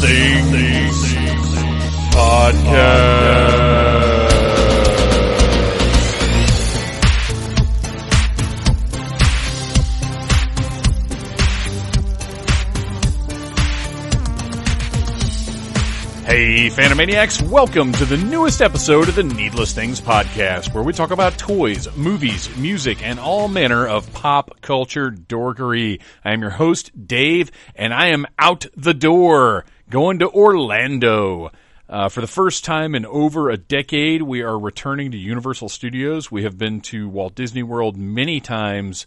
Things Podcast. Hey, Phantomaniacs, welcome to the newest episode of the Needless Things Podcast, where we talk about toys, movies, music, and all manner of pop culture dorkery. I am your host, Dave, and I am out the door, going to Orlando. For the first time in over a decade, we are returning to Universal Studios. We have been to Walt Disney World many times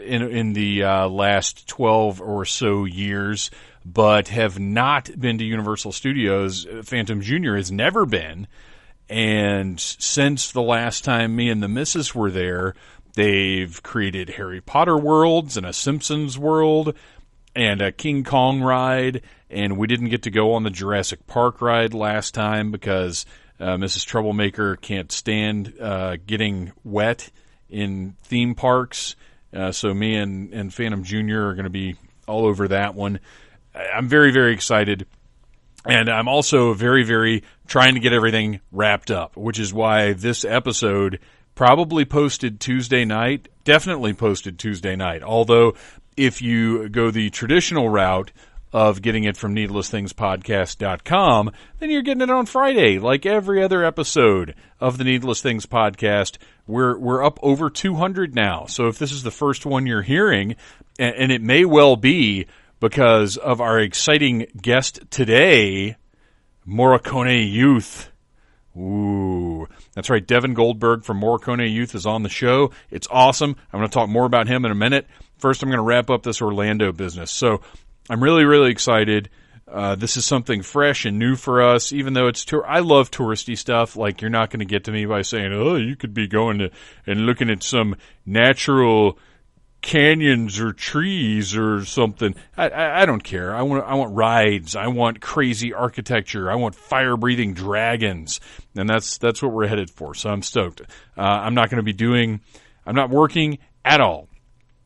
in the last 12 or so years, but have not been to Universal Studios. Phantom Jr. has never been, and since the last time me and the missus were there, they've created Harry Potter worlds and a Simpsons world and a King Kong ride, and we didn't get to go on the Jurassic Park ride last time because Mrs. Troublemaker can't stand getting wet in theme parks, so me and Phantom Jr. are going to be all over that one. I'm very, very excited, and I'm also very, very trying to get everything wrapped up, which is why this episode probably posted Tuesday night, definitely posted Tuesday night, although if you go the traditional route of getting it from needlessthingspodcast.com, then you're getting it on Friday, like every other episode of the Needless Things Podcast. We're up over 200 now, so if this is the first one you're hearing, and it may well be because of our exciting guest today, Morricone Youth. Ooh, that's right. Devon Goldberg from Morricone Youth is on the show. It's awesome. I'm going to talk more about him in a minute. First, I'm going to wrap up this Orlando business. So I'm really, really excited. This is something fresh and new for us, even though it's I love touristy stuff. Like, you're not going to get to me by saying, oh, you could be going to and looking at some natural canyons or trees or something. I don't care. I want rides. I want crazy architecture. I want fire-breathing dragons, and that's what we're headed for. So I'm stoked. I'm not working at all.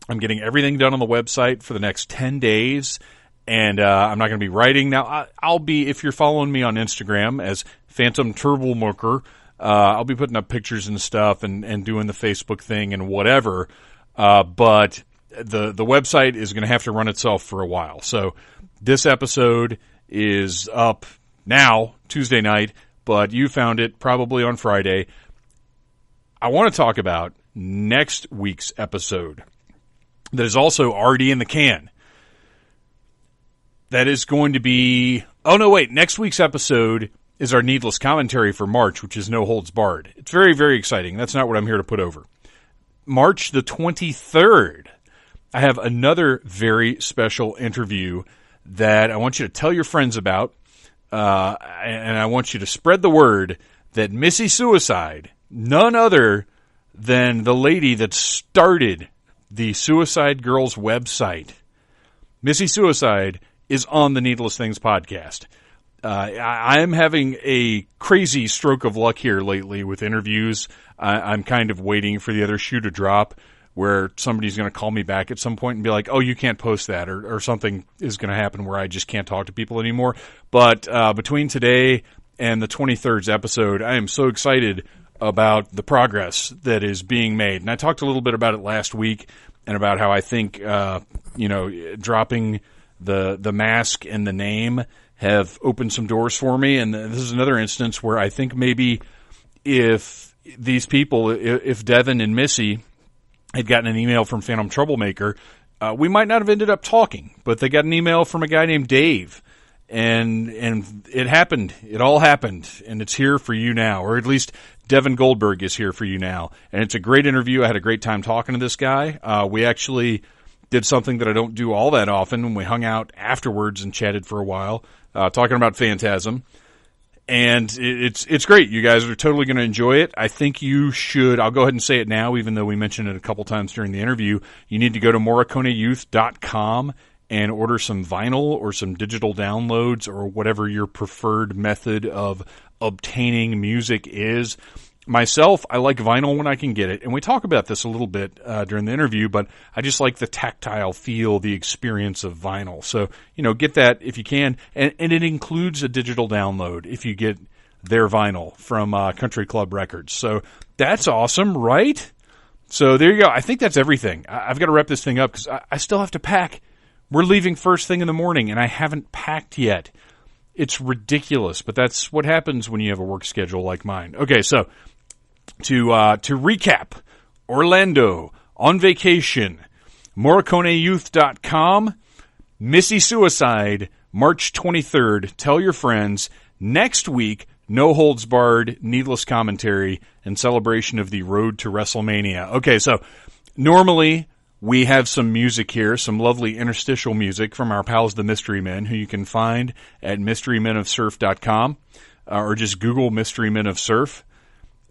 I'm getting everything done on the website for the next 10 days, and I'm not going to be writing. Now, I'll be, if you're following me on Instagram as Phantom Turbomoker, I'll be putting up pictures and stuff and doing the Facebook thing and whatever. But the website is going to have to run itself for a while. So this episode is up now, Tuesday night, but you found it probably on Friday. I want to talk about next week's episode that is also already in the can. That is going to be... Oh, no, wait. Next week's episode is our Needless Commentary for March, which is No Holds Barred. It's very, very exciting. That's not what I'm here to put over. March the 23rd, I have another very special interview that I want you to tell your friends about, and I want you to spread the word that Missy Suicide, none other than the lady that started the Suicide Girls website, Missy Suicide, is on the Needless Things Podcast. I'm having a crazy stroke of luck here lately with interviews. I'm kind of waiting for the other shoe to drop where somebody's going to call me back at some point and be like, oh, you can't post that, or something is going to happen where I just can't talk to people anymore. But between today and the 23rd's episode, I am so excited about the progress that is being made. And I talked a little bit about it last week and about how I think, dropping the mask and the name have opened some doors for me, and this is another instance where I think maybe if these people, if Devon and Missy had gotten an email from Phantom Troublemaker, we might not have ended up talking, but they got an email from a guy named Dave, and it happened. It all happened, and it's here for you now, or at least Devon Goldberg is here for you now, and it's a great interview. I had a great time talking to this guy. We actually did something that I don't do all that often when we hung out afterwards and chatted for a while, talking about Phantasm. And it's great. You guys are totally going to enjoy it. I think you should. I'll go ahead and say it now, even though we mentioned it a couple times during the interview. You need to go to MorriconeYouth.com and order some vinyl or some digital downloads or whatever your preferred method of obtaining music is. Myself, I like vinyl when I can get it, and we talk about this a little bit during the interview, but I just like the tactile feel, the experience of vinyl. So, get that if you can, and it includes a digital download if you get their vinyl from Country Club Records. So that's awesome, right? So there you go. I think that's everything. I've got to wrap this thing up because I still have to pack. We're leaving first thing in the morning, and I haven't packed yet. It's ridiculous, but that's what happens when you have a work schedule like mine. Okay, so to recap, Orlando, on vacation, MorriconeYouth.com, Missy Suicide, March 23rd. Tell your friends. Next week, No Holds Barred, Needless Commentary, and celebration of the Road to WrestleMania. Okay, so normally we have some music here, some lovely interstitial music from our pals the Mystery Men, who you can find at mysterymenofsurf.com, or just Google Mystery Men of Surf.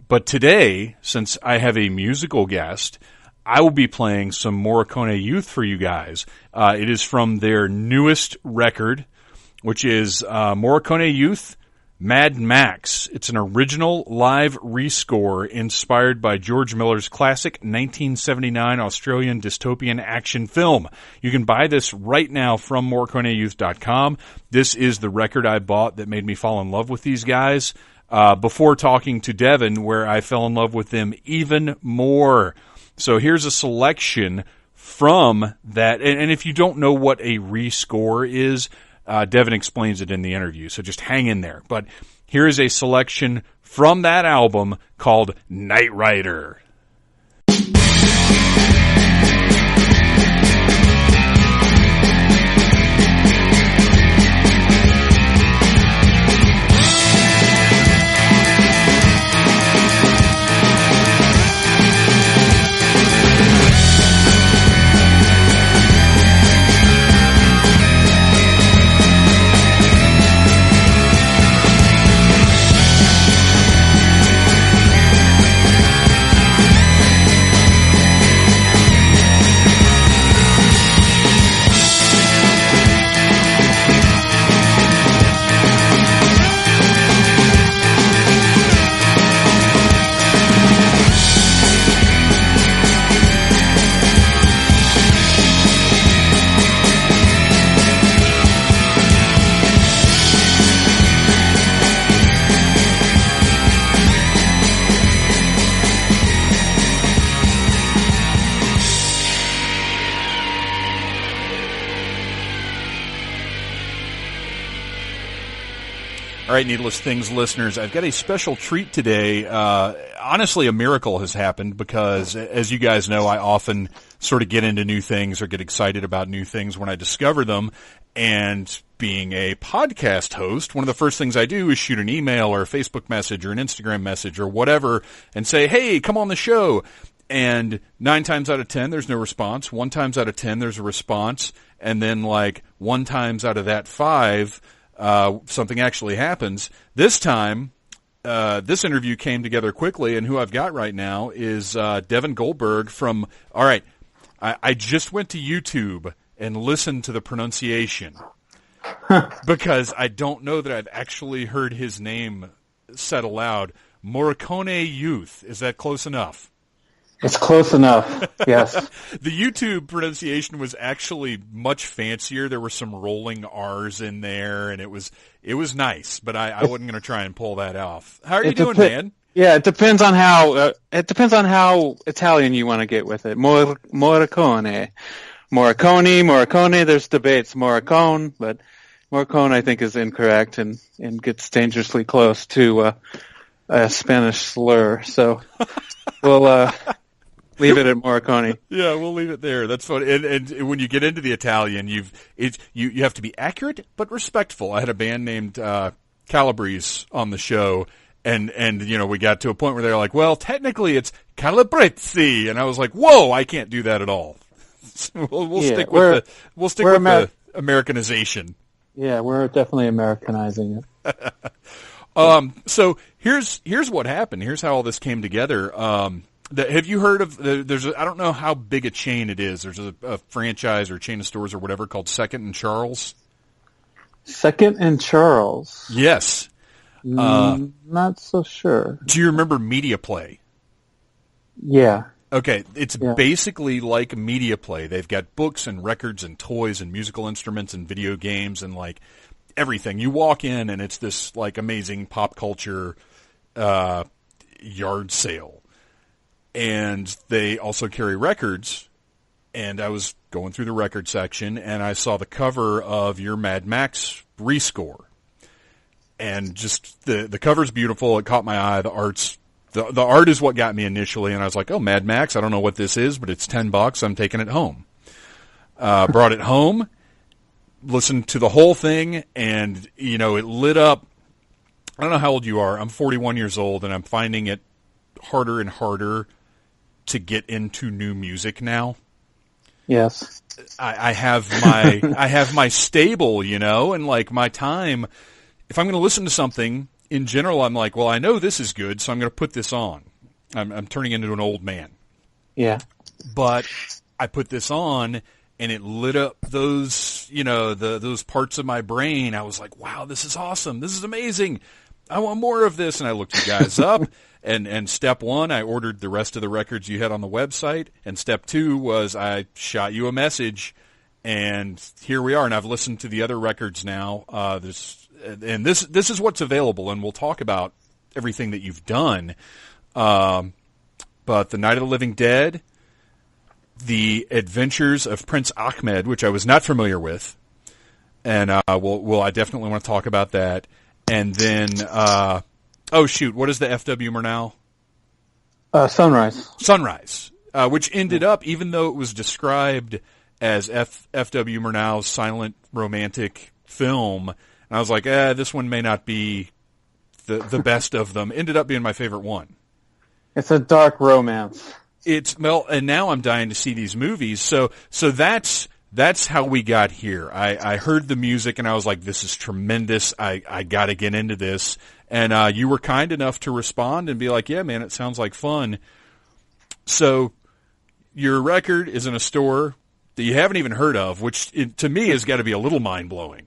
But today, since I have a musical guest, I will be playing some Morricone Youth for you guys. It is from their newest record, which is Morricone Youth, Mad Max. It's an original live rescore inspired by George Miller's classic 1979 Australian dystopian action film. You can buy this right now from MorriconeYouth.com. This is the record I bought that made me fall in love with these guys. Before talking to Devon, where I fell in love with them even more. So here's a selection from that. And if you don't know what a rescore is, Devon explains it in the interview, so just hang in there. But here is a selection from that album called Knight Rider. All right, Needless Things listeners, I've got a special treat today. Honestly, a miracle has happened because, as you guys know, I often sort of get into new things or get excited about new things when I discover them. And being a podcast host, one of the first things I do is shoot an email or a Facebook message or an Instagram message or whatever and say, hey, come on the show. And 9 times out of 10, there's no response. 1 times out of 10, there's a response. And then 1 times out of that 5, something actually happens. This time, this interview came together quickly, and who I've got right now is Devon Goldberg from, all right, I just went to YouTube and listened to the pronunciation because I don't know that I've actually heard his name said aloud. Morricone Youth. Is that close enough? It's close enough, yes. The YouTube pronunciation was actually much fancier. There were some rolling R's in there, and it was nice, but I wasn't going to try and pull that off. How are you doing, man? Yeah, it depends on how Italian you want to get with it. Morricone. Morricone, there's debates. Morricone, but Morricone I think is incorrect and gets dangerously close to a Spanish slur. So we'll leave it at Morricone. Yeah, we'll leave it there. That's fun. And when you get into the Italian, you have to be accurate but respectful. I had a band named Calabrese on the show, and we got to a point where they're like, well, technically it's Calabrese, and I was like, whoa, I can't do that at all. So we'll stick with the Americanization. Yeah, we're definitely Americanizing it. So here's what happened. Here's how all this came together. Have you heard of I don't know how big a chain it is. There's a franchise or chain of stores or whatever called Second and Charles. Second and Charles. Yes. Not so sure. Do you remember Media Play? Yeah. Okay, it's basically like Media Play. They've got books and records and toys and musical instruments and video games and like everything. You walk in and it's this like amazing pop culture yard sale. And they also carry records. And I was going through the record section and I saw the cover of your Mad Max rescore. And just the cover's beautiful. It caught my eye. The art is what got me initially, and I was like, "Oh, Mad Max! I don't know what this is, but it's $10. I'm taking it home." Brought it home, listened to the whole thing, and it lit up. I don't know how old you are. I'm 41 years old, and I'm finding it harder and harder to get into new music now. Yes, I have my stable, and like my time. If I'm going to listen to something, in general, I'm like, well, I know this is good, so I'm going to put this on. I'm turning into an old man. Yeah. But I put this on, and it lit up those, those parts of my brain. I was like, wow, this is awesome. This is amazing. I want more of this. And I looked you guys up, and step one, I ordered the rest of the records you had on the website. And step two was I shot you a message, and here we are. And I've listened to the other records now. And this is what's available, and we'll talk about everything that you've done. But The Night of the Living Dead, The Adventures of Prince Ahmed, which I was not familiar with, and I definitely want to talk about that. And then, what is the F.W. Murnau? Sunrise. Sunrise, which ended up, even though it was described as F.W. Murnau's silent romantic film. And I was like, this one may not be the best of them. Ended up being my favorite one. It's a dark romance. And now I'm dying to see these movies. So that's how we got here. I heard the music and I was like, this is tremendous. I got to get into this. And you were kind enough to respond and be like, yeah, man, it sounds like fun. So your record is in a store that you haven't even heard of, which to me has got to be a little mind-blowing.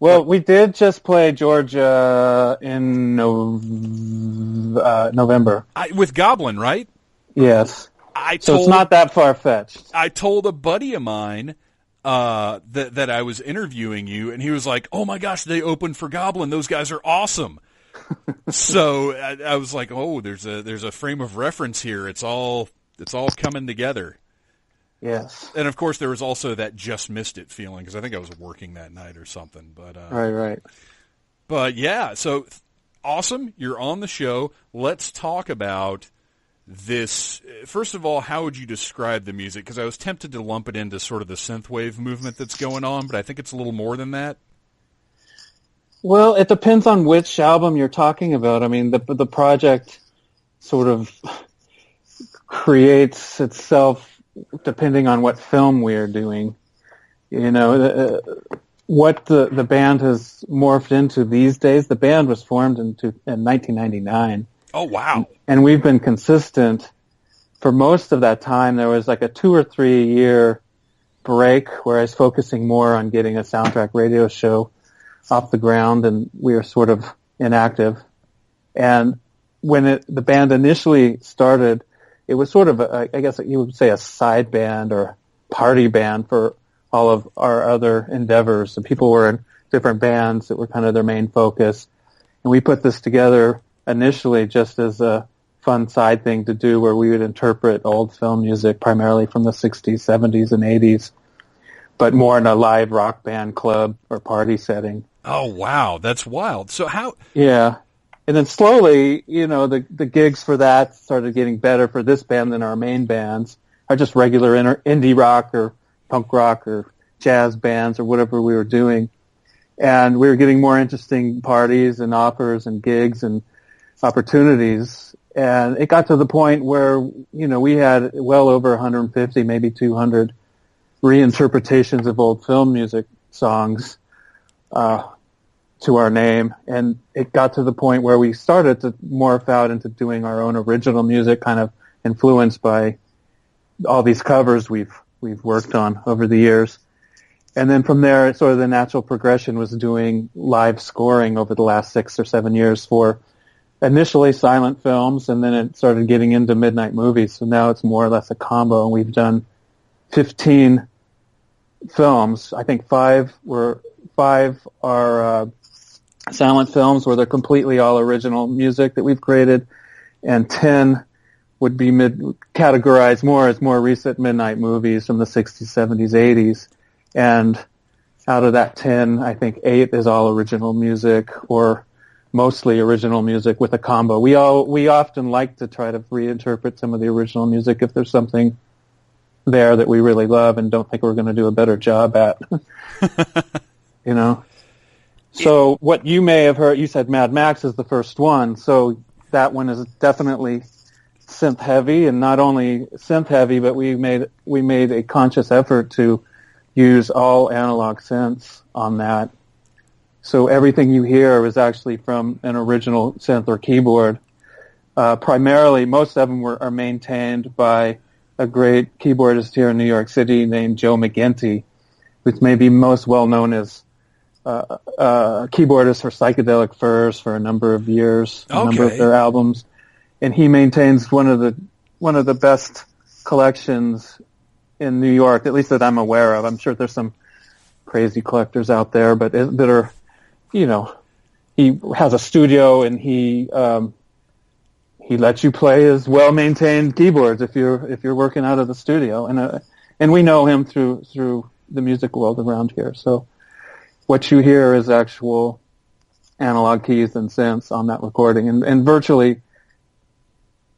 Well, we did just play Georgia in November. With Goblin, right? Yes. So it's not that far-fetched. I told a buddy of mine that I was interviewing you, and he was like, oh my gosh, they opened for Goblin. Those guys are awesome. So I was like, oh, there's a frame of reference here. It's all coming together. Yes. And, of course, there was also that just missed it feeling because I think I was working that night or something. But Right. But, yeah, so awesome. You're on the show. Let's talk about this. First of all, how would you describe the music? Because I was tempted to lump it into sort of the synthwave movement that's going on, but I think it's a little more than that. Well, it depends on which album you're talking about. I mean, the project sort of creates itself depending on what film we are doing. What the band has morphed into these days, the band was formed in 1999. Oh, wow. And we've been consistent for most of that time. There was like a 2 or 3 year break where I was focusing more on getting a soundtrack radio show off the ground, and we were sort of inactive. And when the band initially started, it was sort of, I guess you would say, a side band or party band for all of our other endeavors. And people were in different bands that were kind of their main focus. And we put this together initially just as a fun side thing to do where we would interpret old film music primarily from the 60s, 70s, and 80s, but more in a live rock band club or party setting. Oh, wow. That's wild. So how... Yeah. And then slowly, the gigs for that started getting better for this band than our main bands, are just regular indie rock or punk rock or jazz bands or whatever we were doing. And we were getting more interesting parties and offers and gigs and opportunities. And it got to the point where, we had well over 150, maybe 200 reinterpretations of old film music songs to our name. And it got to the point where we started to morph out into doing our own original music, kind of influenced by all these covers we've worked on over the years. And then from there, sort of the natural progression was doing live scoring over the last 6 or 7 years for initially silent films, and then it started getting into midnight movies. So now it's more or less a combo, and we've done 15 films. I think five are silent films where they're completely all original music that we've created, and 10 would be categorized more as more recent midnight movies from the 60s, 70s, 80s. And out of that 10, I think 8 is all original music, or mostly original music with a combo. We often like to try to reinterpret some of the original music if there's something there that we really love and don't think we're going to do a better job at. You know? So what you may have heard, you said Mad Max is the first one, so that one is definitely synth heavy, and not only synth heavy, but we made a conscious effort to use all analog synths on that. So everything you hear is actually from an original synth or keyboard. Primarily, most of them are maintained by a great keyboardist here in New York City named Joe McGinty, who's maybe most well known as keyboardist for Psychedelic Furs for a number of years, a number of their albums, and he maintains one of the best collections in New York, at least that I'm aware of. I'm sure there's some crazy collectors out there, but that are, you know, he has a studio and he lets you play his well-maintained keyboards if you're working out of the studio, and we know him through the music world around here. So what you hear is actual analog keys and synths on that recording, and virtually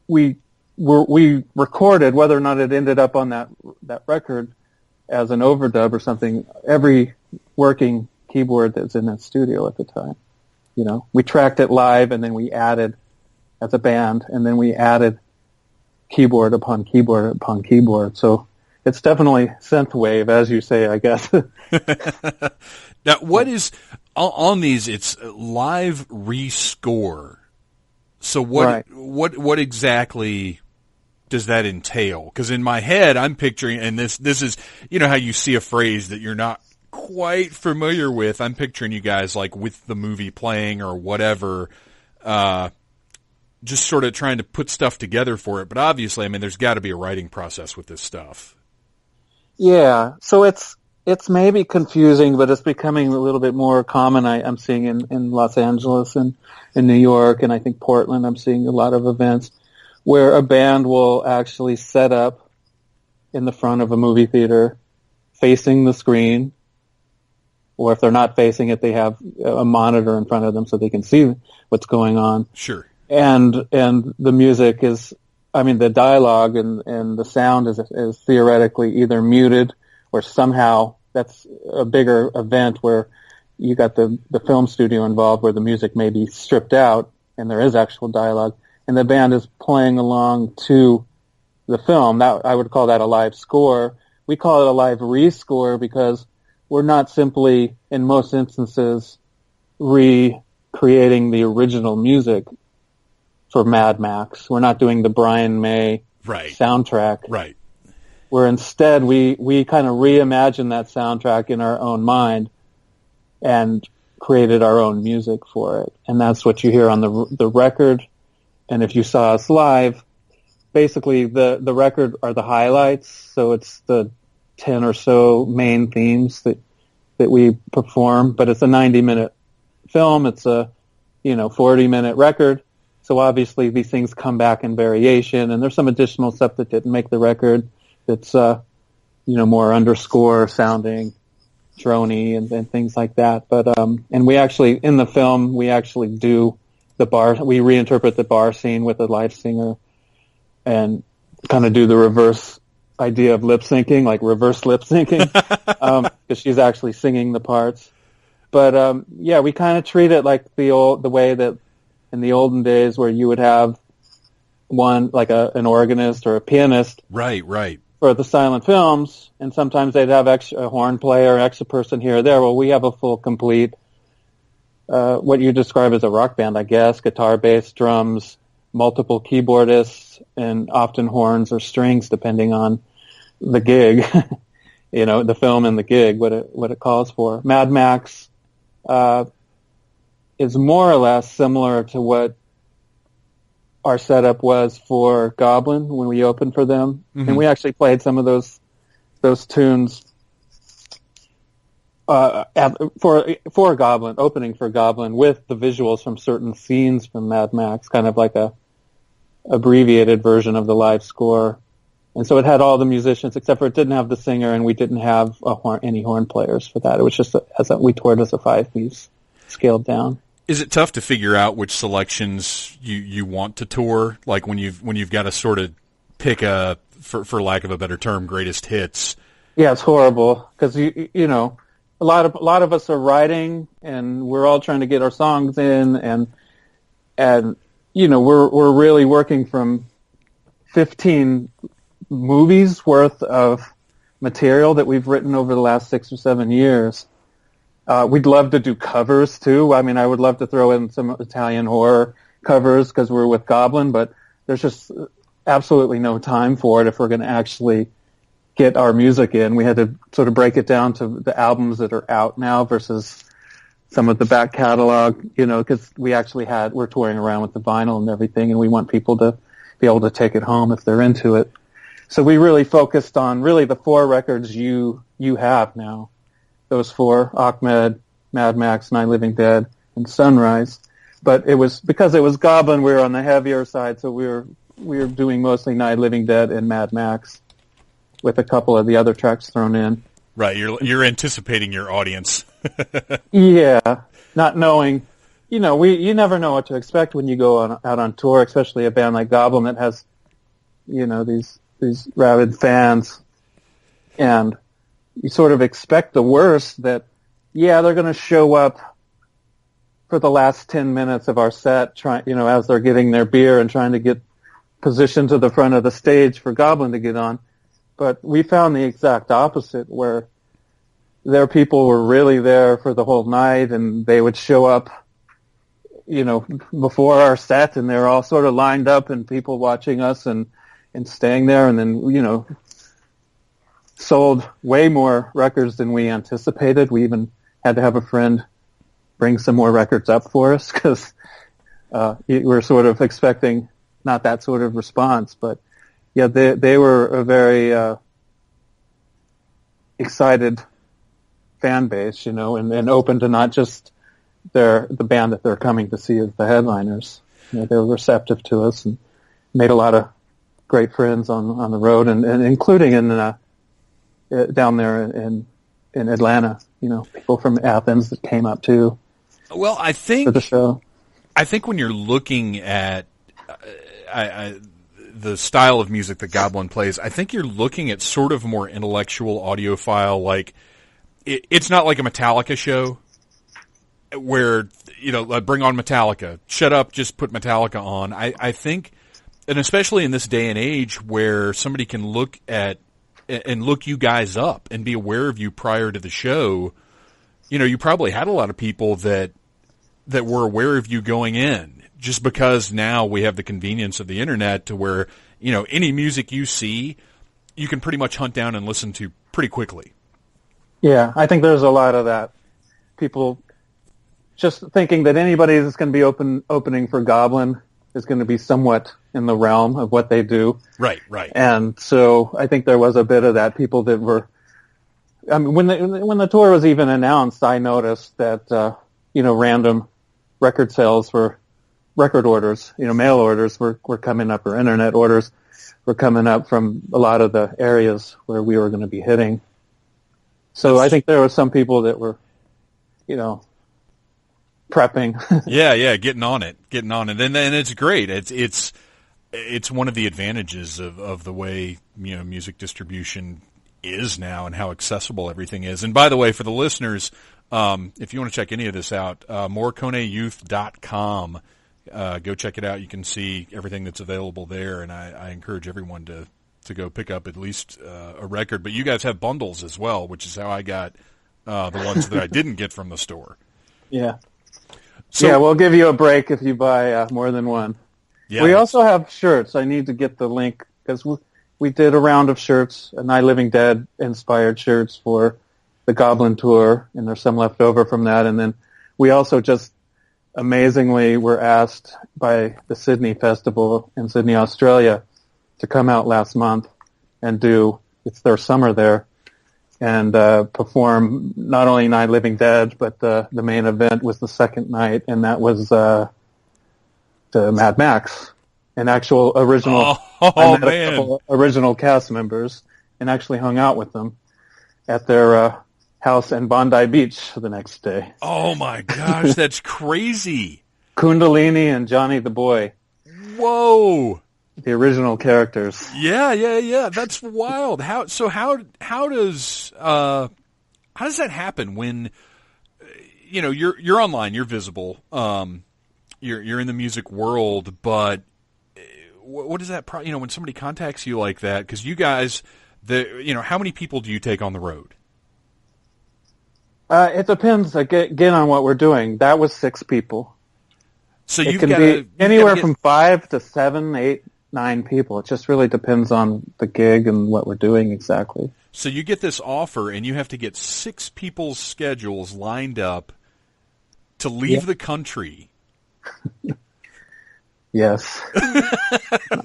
we recorded, whether or not it ended up on that record as an overdub or something, every working keyboard that's in that studio at the time. You know, we tracked it live, and then we added as a band, and then we added keyboard upon keyboard upon keyboard. So it's definitely synthwave, as you say, I guess. Now, what is on these? It's live rescore. So what exactly does that entail? Because in my head, I'm picturing, and this is, you know, how you see a phrase that you're not quite familiar with. I'm picturing you guys like with the movie playing or whatever, just sort of trying to put stuff together for it. But obviously, I mean, there's got to be a writing process with this stuff. Yeah, so it's maybe confusing, but it's becoming a little bit more common. I'm seeing in Los Angeles and in New York, and I think Portland, I'm seeing a lot of events where a band will actually set up in the front of a movie theater facing the screen, or if they're not facing it, they have a monitor in front of them so they can see what's going on. Sure. And the music is, I mean, the dialogue and the sound is theoretically either muted, or somehow that's a bigger event where you got the film studio involved, where the music may be stripped out and there is actual dialogue, and the band is playing along to the film. That, I would call that a live score. We call it a live rescore because we're not simply, in most instances, recreating the original music for Mad Max. We're not doing the Brian May soundtrack. Right. Where instead we kind of reimagine that soundtrack in our own mind and created our own music for it. And that's what you hear on the record. And if you saw us live, basically the record are the highlights. So it's the 10 or so main themes that we perform, but it's a 90-minute film. It's a 40-minute record. So obviously these things come back in variation, and there's some additional stuff that didn't make the record. It's more underscore sounding, droney and things like that. But and we actually, in the film, we actually do the bar. We reinterpret the bar scene with a live singer, and kind of do the reverse idea of lip syncing, like reverse lip syncing, because she's actually singing the parts. But we kind of treat it like the way that in the olden days, where you would have one like an organist or a pianist, right, for the silent films, and sometimes they'd have a horn player, extra person here or there. Well, we have a full, complete, what you describe as a rock band, I guess, guitar, bass, drums, multiple keyboardists, and often horns or strings, depending on the gig. the film and the gig, what it calls for. Mad Max is more or less similar to what our setup was for Goblin when we opened for them, and we actually played some of those tunes for Goblin, opening for Goblin, with the visuals from certain scenes from Mad Max, kind of like a abbreviated version of the live score. And so it had all the musicians, except for it didn't have the singer, and we didn't have any horn players for that. It was just we toured as a 5-piece, scaled down. Is it tough to figure out which selections you want to tour? Like when you've got to sort of pick for lack of a better term, greatest hits. Yeah, it's horrible because a lot of us are writing, and we're all trying to get our songs in, and we're really working from 15 movies worth of material that we've written over the last 6 or 7 years. We'd love to do covers too. I mean, I would love to throw in some Italian horror covers because we're with Goblin, but there's just absolutely no time for it if we're going to actually get our music in. We had to sort of break it down to the albums that are out now versus some of the back catalog, because we're touring around with the vinyl and everything, and we want people to be able to take it home if they're into it. So we really focused on the 4 records you have now. Those 4, Ahmed, Mad Max, Night Living Dead, and Sunrise. But it was because it was Goblin, we were on the heavier side, so we were doing mostly Night Living Dead and Mad Max, with a couple of the other tracks thrown in. Right, you're anticipating your audience. Yeah, not knowing, you never know what to expect when you go out on tour, especially a band like Goblin that has, these rabid fans, and you sort of expect the worst, that, they're going to show up for the last 10 minutes of our set, as they're getting their beer and trying to get positioned to the front of the stage for Goblin to get on. But we found the exact opposite, where their people were really there for the whole night, and they would show up, before our set, and they're all sort of lined up, and people watching us and staying there, and then, sold way more records than we anticipated. We even had to have a friend bring some more records up for us because we're sort of expecting not that sort of response. But yeah, they were a very excited fan base, and open to not just the band that they're coming to see as the headliners. They were receptive to us and made a lot of great friends on the road, and including in down there in Atlanta, people from Athens that came up too. Well, I think for the show. I think when you're looking at the style of music that Goblin plays, I think you're looking at sort of more intellectual audiophile. Like it's not like a Metallica show where bring on Metallica, shut up, just put Metallica on. I think, and especially in this day and age where somebody can look at and look you guys up and be aware of you prior to the show, you probably had a lot of people that were aware of you going in, just because now we have the convenience of the internet to where, any music you see, you can pretty much hunt down and listen to pretty quickly. Yeah, I think there's a lot of that. People just thinking that anybody that's going to be opening for Goblin is going to be somewhat in the realm of what they do. Right. And so I think there was a bit of that. People that were, when the tour was even announced, I noticed that, random record sales record orders, mail orders were coming up, or internet orders were coming up from a lot of the areas where we were going to be hitting. So I think there were some people that were, prepping. yeah, getting on it. And it's great. It's one of the advantages of the way, music distribution is now and how accessible everything is. And by the way, for the listeners, if you want to check any of this out, MorriconeYouth.com, go check it out. You can see everything that's available there, and I encourage everyone to go pick up at least a record. But you guys have bundles as well, which is how I got the ones that I didn't get from the store. Yeah. So, we'll give you a break if you buy more than one. Yeah, we also have shirts. I need to get the link because we did a round of shirts, Night Living Dead inspired shirts for the Goblin tour, and there's some left over from that. And then we also just amazingly were asked by the Sydney Festival in Sydney, Australia, to come out last month and it's their summer there, and perform not only Night Living Dead, but the main event was the second night, and that was the Mad Max, an actual original. I met a couple original cast members and actually hung out with them at their house in Bondi Beach the next day. Oh my gosh, that's crazy! Kundalini and Johnny the Boy. Whoa! The original characters. Yeah. That's wild. How does that happen when you're online, you're visible, you're in the music world, but what is that? When somebody contacts you like that, because you guys, how many people do you take on the road? It depends again on what we're doing. That was 6 people. So it can be anywhere from 5 to 7, 8, 9 people. It just really depends on the gig and what we're doing exactly. So you get this offer, and you have to get 6 people's schedules lined up to leave the country. Yes.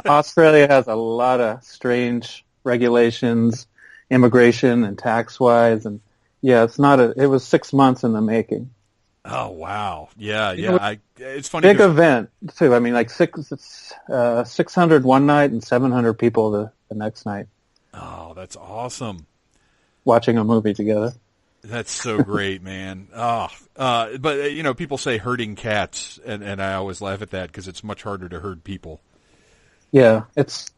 Australia has a lot of strange regulations, immigration and tax-wise, and it was 6 months in the making. Oh, wow. Yeah. It's funny. Big event, too. I mean, like 600 one night and 700 people the next night. Oh, that's awesome. Watching a movie together. That's so great, man. But people say herding cats, and I always laugh at that because it's much harder to herd people. Yeah, it's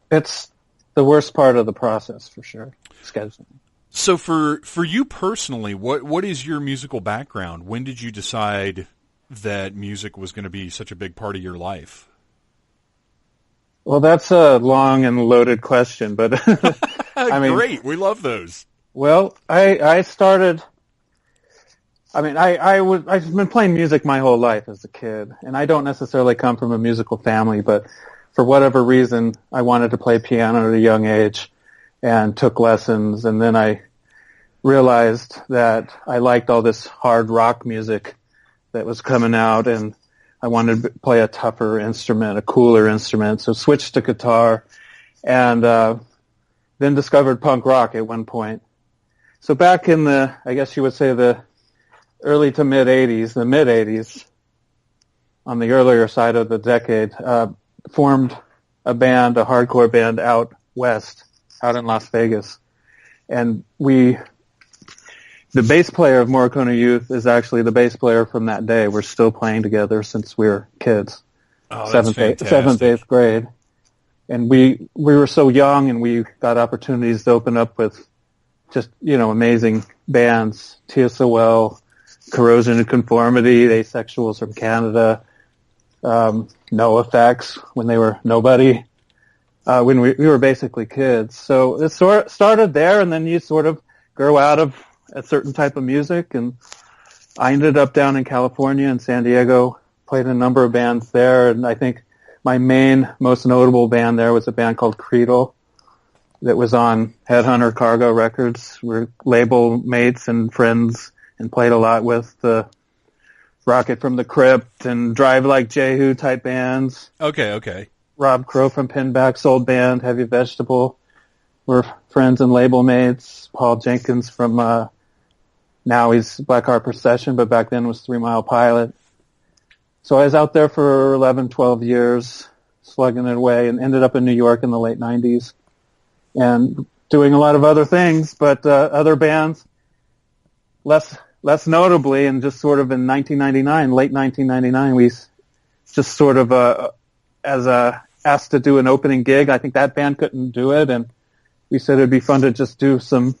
the worst part of the process for sure. Scheduling. So for you personally, what is your musical background? When did you decide that music was going to be such a big part of your life? Well, that's a long and loaded question, but great. We love those. Well, I started. I've been playing music my whole life as a kid, and I don't necessarily come from a musical family, but for whatever reason, I wanted to play piano at a young age and took lessons, and then I realized that I liked all this hard rock music that was coming out, and I wanted to play a tougher instrument, a cooler instrument, so switched to guitar, and then discovered punk rock at one point. So back in the early to mid-'80s, the mid-'80s, on the earlier side of the decade, formed a hardcore band out west, out in Las Vegas. And the bass player of Morricone Youth is actually the bass player from that day. We're still playing together since we were kids. Oh, seventh, 8th grade. And we were so young, and we got opportunities to open up with just, amazing bands. TSOL, Corrosion and Conformity, the Asexuals from Canada, No Effects when they were nobody, when we were basically kids. So it started there, and then you sort of grow out of a certain type of music, and I ended up down in California and San Diego, played in a number of bands there, and I think my most notable band there was a band called Creedle that was on Headhunter Cargo Records. We're label mates and friends, and played a lot with the Rocket from the Crypt and Drive Like Jehu type bands. Okay. Rob Crow from Pinback's old band, Heavy Vegetable. We're friends and label mates. Paul Jenkins from, now he's Black Heart Procession, but back then was 3 Mile Pilot. So I was out there for 11, 12 years, slugging it away, and ended up in New York in the late 90s and doing a lot of other things, but other bands, less notably, and just sort of in late 1999, we just sort of asked to do an opening gig. I think that band couldn't do it, and we said it'd be fun to just do some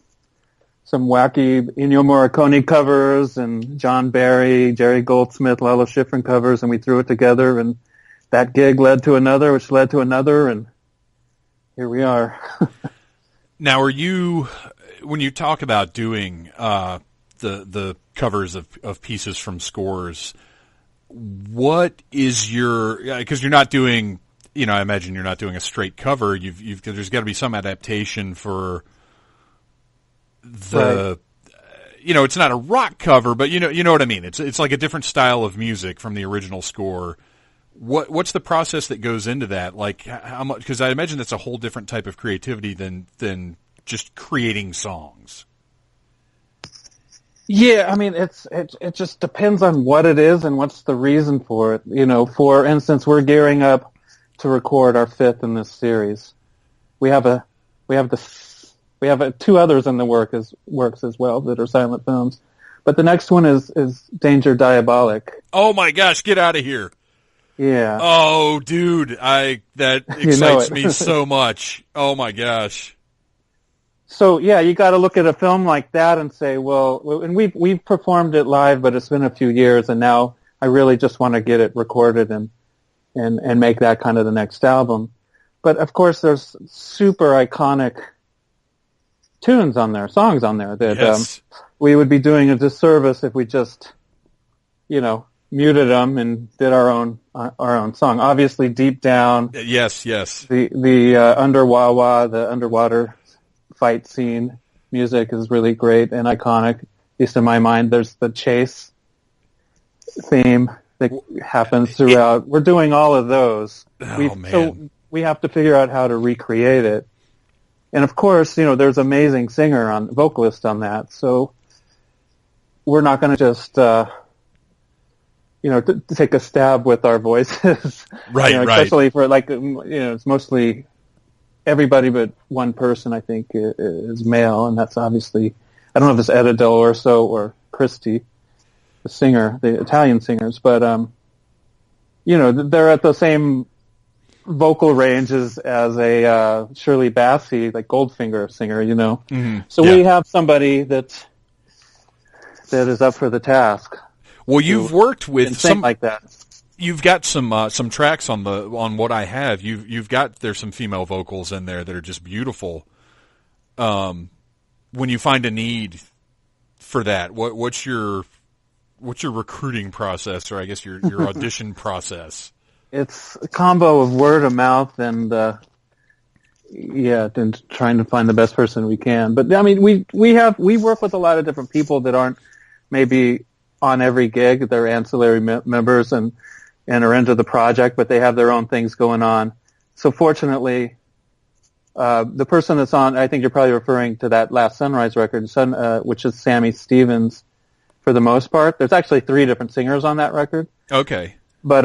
wacky Ennio Morricone covers and John Barry, Jerry Goldsmith, Lalo Schifrin covers, and we threw it together, and that gig led to another, which led to another, and here we are. Now, when you talk about doing the covers of pieces from scores, what is because you're not doing I imagine you're not doing a straight cover. There's got to be some adaptation for the, it's not a rock cover, but you know what I mean. It's like a different style of music from the original score. What's the process that goes into that? Like how much? Because I imagine that's a whole different type of creativity than just creating songs. Yeah, I mean, it just depends on what it is and what's the reason for it. For instance, we're gearing up to record our 5th in this series. We have two others in the works as well that are silent films, but the next one is Danger Diabolic. Oh my gosh, get out of here! Yeah. Oh, dude, that excites me so much. Oh my gosh. So yeah, you got to look at a film like that and say, well, and we've performed it live, but it's been a few years, and now I really just want to get it recorded and make that kind of the next album. But of course, there's super iconic songs on there that yes. We would be doing a disservice if we just, muted them and did our own song. Obviously, Deep Down. Yes. The underwater fight scene music is really great and iconic, at least in my mind. There's the chase theme that happens throughout. We're doing all of those. Man. So we have to figure out how to recreate it. And of course, there's amazing vocalist on that. So we're not going to just, take a stab with our voices. Right, especially for it's mostly everybody but one person, I think, is male, and that's obviously, I don't know if it's Etta Del Orso or Christy, the singer, the Italian singers, but, they're at the same vocal range as a Shirley Bassey, like Goldfinger singer, Mm-hmm. So we have somebody that is up for the task. Well, you've worked with some like that. You've got some tracks on what I have. There's some female vocals in there that are just beautiful. When you find a need for that, what's your recruiting process, or I guess your audition process? It's a combo of word of mouth and and trying to find the best person we can. But I mean, we work with a lot of different people that aren't maybe on every gig. They're ancillary members and are into the project, but they have their own things going on. So fortunately, the person that's on, I think you're probably referring to that Last Sunrise record, which is Sammy Stevens for the most part. There's actually 3 different singers on that record. Okay. But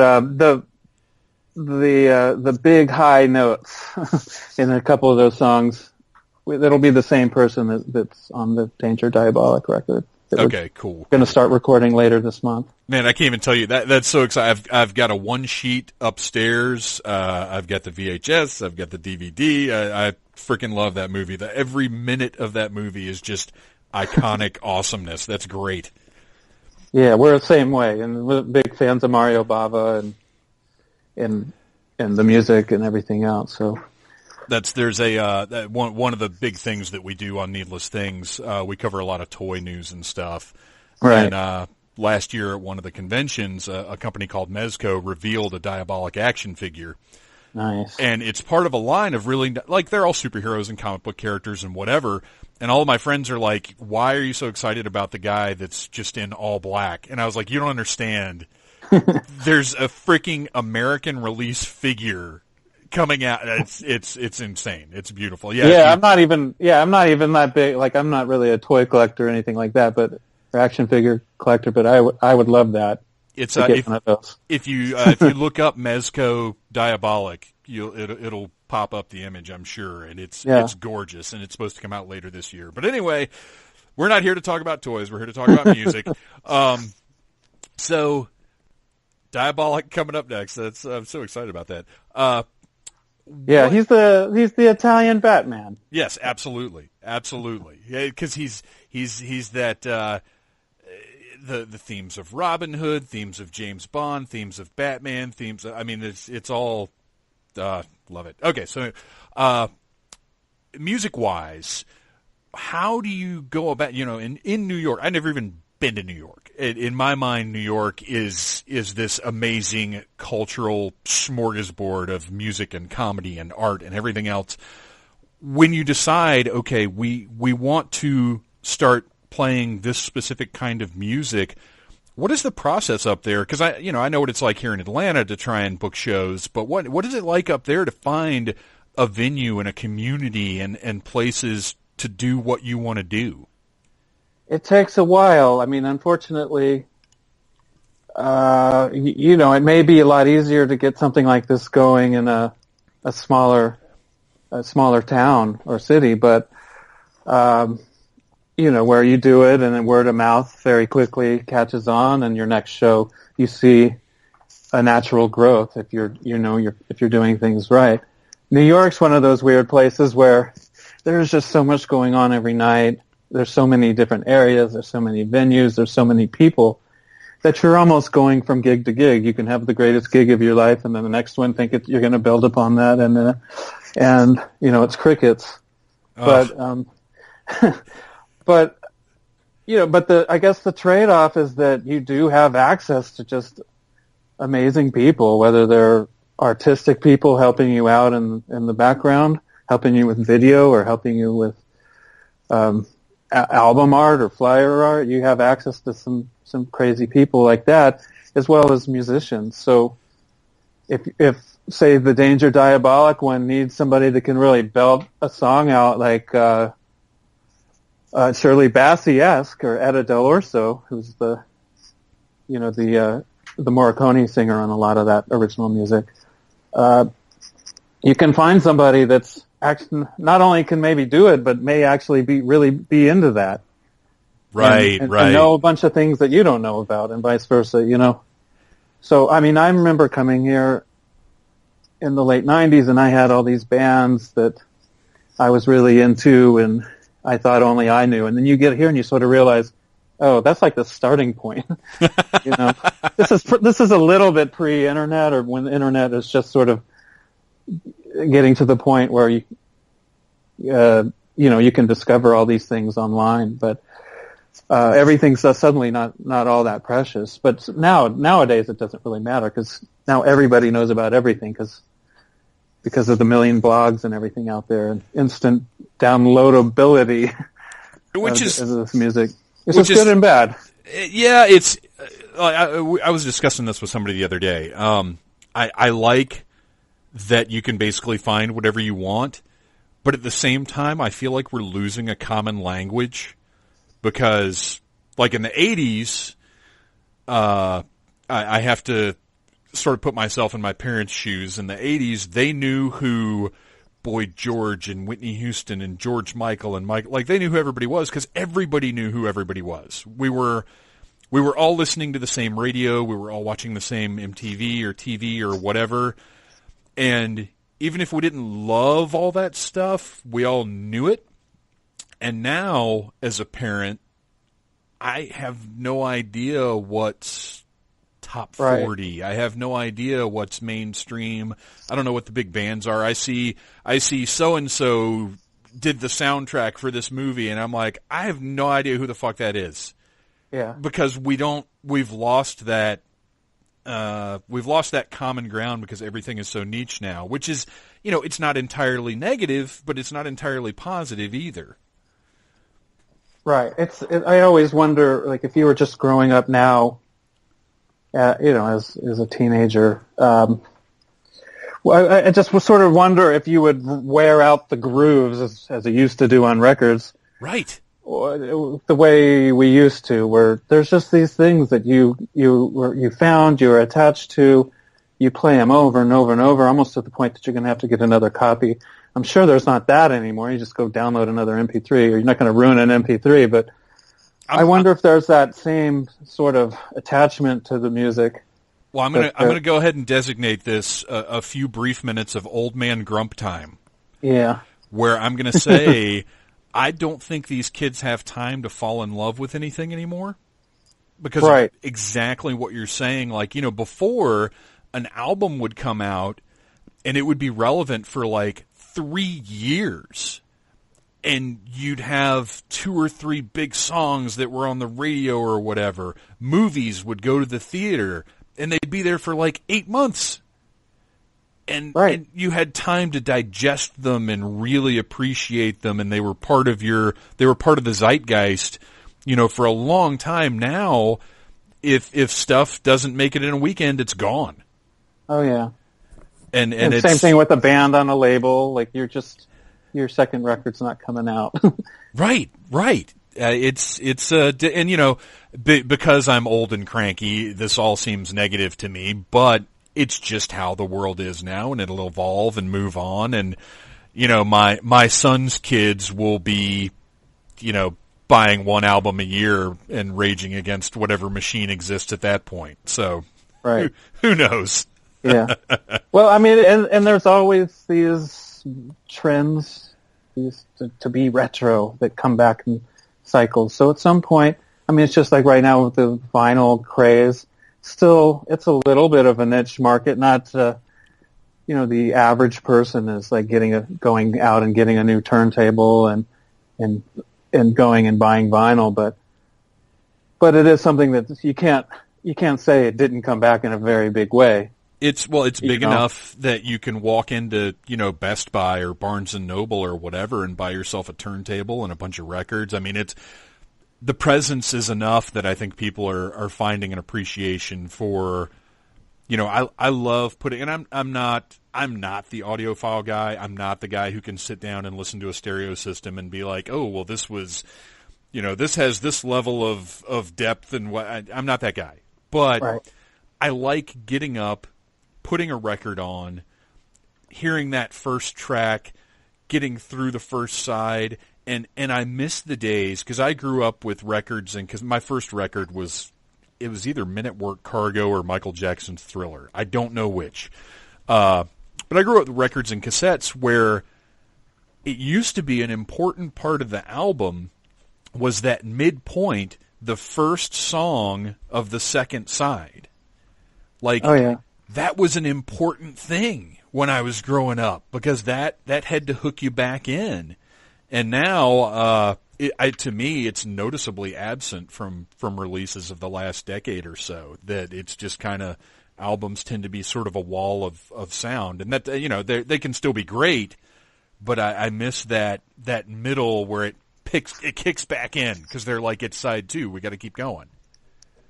the big high notes in a couple of those songs, it'll be the same person that's on the Danger Diabolic record. Okay, cool. Going to start recording later this month. Man, I can't even tell you that's so exciting. I've got a 1 sheet upstairs. I've got the VHS. I've got the DVD. I freaking love that movie. Every minute of that movie is just iconic awesomeness. That's great. Yeah, we're the same way, and we're big fans of Mario Bava and the music and everything else. So. There's one of the big things that we do on Needless Things. We cover a lot of toy news and stuff. Right. And last year at one of the conventions, a company called Mezco revealed a Diabolic action figure. Nice. And it's part of a line of really, like, they're all superheroes and comic book characters and whatever. And all of my friends are like, "Why are you so excited about the guy that's just in all black?" And I was like, "You don't understand. There's a freaking American release figure coming out. It's insane. It's beautiful." I'm not even that big. Like, I'm not really a toy collector or anything like that, but or action figure collector. But I would love that. It's if you look up Mezco Diabolic, it'll pop up the image, I'm sure, and it's gorgeous, and it's supposed to come out later this year. But anyway, we're not here to talk about toys. We're here to talk about music. So Diabolic coming up next. I'm so excited about that. He's the Italian Batman. Yes, absolutely. Yeah, because he's that the themes of Robin Hood, themes of James Bond, themes of Batman, it's all love it. Okay, so music wise, how do you go about in New York? I never even been to New York. In my mind, New York is this amazing cultural smorgasbord of music and comedy and art and everything else. When you decide, okay, we want to start playing this specific kind of music, what is the process up there? Because I know what it's like here in Atlanta to try and book shows, but what is it like up there to find a venue and a community and places to do what you want to do? It takes a while. I mean, unfortunately, it may be a lot easier to get something like this going in a smaller town or city, but where you do it and then word of mouth very quickly catches on, and your next show you see a natural growth if you're doing things right. New York's one of those weird places where there's just so much going on every night. There's so many different areas. There's so many venues. There's so many people that you're almost going from gig to gig. You can have the greatest gig of your life, and then the next one you're going to build upon that, and it's crickets. Oh. But I guess the trade-off is that you do have access to just amazing people, whether they're artistic people helping you out in the background, helping you with video, or helping you with album art or flyer art. You have access to some crazy people like that, as well as musicians. So if say the Danger Diabolic one needs somebody that can really belt a song out like Shirley Bassey-esque, or Etta Del Orso, who's the Morricone singer on a lot of that original music, you can find somebody that's actually not only can maybe do it, but may actually be into that. Right, and right. know a bunch of things that you don't know about, and vice versa, So, I mean, I remember coming here in the late 90s, and I had all these bands that I was really into, and I thought only I knew. And then you get here and you sort of realize, oh, that's like the starting point. This is a little bit pre-internet, or when the internet is just sort of getting to the point where you can discover all these things online, but everything's suddenly not all that precious. But nowadays it doesn't really matter, because now everybody knows about everything because of the million blogs and everything out there, and instant downloadability which of is this music. It's just good and bad. Yeah, it's. I was discussing this with somebody the other day. I like that you can basically find whatever you want, but at the same time, I feel like we're losing a common language, because, like in the 80s, I have to sort of put myself in my parents' shoes. In the 80s, they knew who Boy George and Whitney Houston and George Michael and Mike, like they knew who everybody was, because everybody knew who everybody was. We were all listening to the same radio. We were all watching the same MTV or TV or whatever. And even if we didn't love all that stuff, we all knew it. And now, as a parent, I have no idea what's top 40. Right. I have no idea what's mainstream. I don't know what the big bands are. I see so-and-so did the soundtrack for this movie, and I'm like, I have no idea who the fuck that is. Yeah. Because we've lost that common ground, because everything is so niche now, which is, it's not entirely negative, but it's not entirely positive either. Right. I always wonder, like, if you were just growing up now, as a teenager, I just sort of wonder if you would wear out the grooves as it used to do on records. Right. The way we used to, where there's just these things that you found, you were attached to, you play them over and over and over, almost to the point that you're going to have to get another copy. I'm sure there's not that anymore. You just go download another MP3, or you're not going to ruin an MP3, but I wonder if there's that same sort of attachment to the music. Well, I'm gonna go ahead and designate this a few brief minutes of old man grump time. Yeah. Where I'm gonna say, I don't think these kids have time to fall in love with anything anymore, because of exactly what you're saying. Like, before, an album would come out and it would be relevant for like 3 years. and you'd have 2 or 3 big songs that were on the radio or whatever. Movies would go to the theater, and they'd be there for like 8 months. And you had time to digest them and really appreciate them, and they were part of the zeitgeist, for a long time. Now, if stuff doesn't make it in a weekend, it's gone. Oh yeah. And it's same thing with a band on a label. Like your second record's not coming out. Right. Because I'm old and cranky, this all seems negative to me, but it's just how the world is now, and it'll evolve and move on. And, my son's kids will be, buying one album a year and raging against whatever machine exists at that point. So right. Who knows? Yeah. Well, I mean, and there's always these trends, to be retro, that come back in cycles. So at some point, I mean, it's just like right now with the vinyl craze. Still, it's a little bit of a niche market. Not, the average person is like going out and getting a new turntable and going and buying vinyl, but it is something that you can't say it didn't come back in a very big way. It's big enough that you can walk into, Best Buy or Barnes and Noble or whatever and buy yourself a turntable and a bunch of records. I mean, the presence is enough that I think people are finding an appreciation for, I love putting, and I'm not the audiophile guy. I'm not the guy who can sit down and listen to a stereo system and be like, oh, well, this was, this has this level of depth and what. I'm not that guy, but right. I like getting up, putting a record on, hearing that first track, getting through the first side, and I miss the days, because I grew up with records, and because my first record was either Men at Work Cargo or Michael Jackson's Thriller. I don't know which. But I grew up with records and cassettes where it used to be an important part of the album was that midpoint, the first song of the second side. Like, oh, yeah. That was an important thing when I was growing up, because that had to hook you back in. And now, to me, it's noticeably absent from releases of the last decade or so, that it's just kind of, albums tend to be sort of a wall of sound. And that, they can still be great, but I miss that middle where it kicks back in, because they're like, it's side 2, we got to keep going.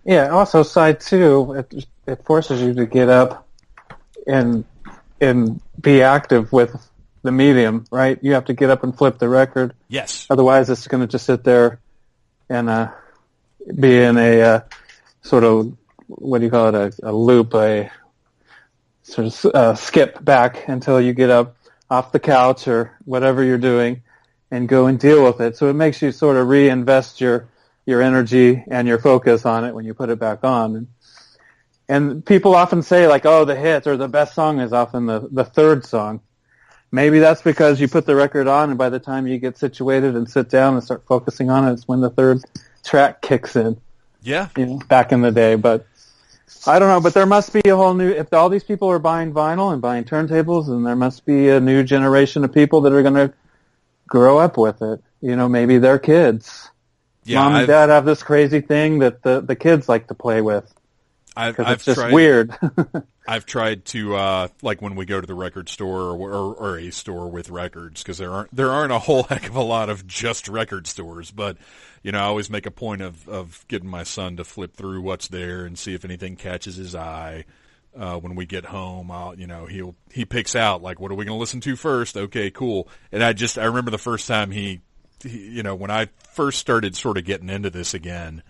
Yeah, also side 2, it forces you to get up and be active with the medium, right? You have to get up and flip the record. Yes. Otherwise, it's going to just sit there and be in a sort of, what do you call it, a loop, a sort of skip back until you get up off the couch or whatever you're doing and go and deal with it. So it makes you sort of reinvest your energy and your focus on it when you put it back on. And people often say, like, oh, the hit or the best song is often the third song. Maybe that's because you put the record on, and by the time you get situated and sit down and start focusing on it, it's when the third track kicks in. Yeah. Back in the day. But I don't know, but there must be a whole new, if all these people are buying vinyl and buying turntables, then there must be a new generation of people that are going to grow up with it. Maybe their kids. Yeah, Mom and Dad have this crazy thing that the kids like to play with. It's just weird. I've tried to, like when we go to the record store or a store with records, because there aren't a whole heck of a lot of just record stores, but, I always make a point of getting my son to flip through what's there and see if anything catches his eye. When we get home, he picks out, like, what are we going to listen to first? Okay, cool. And I remember the first time he when I first started sort of getting into this again,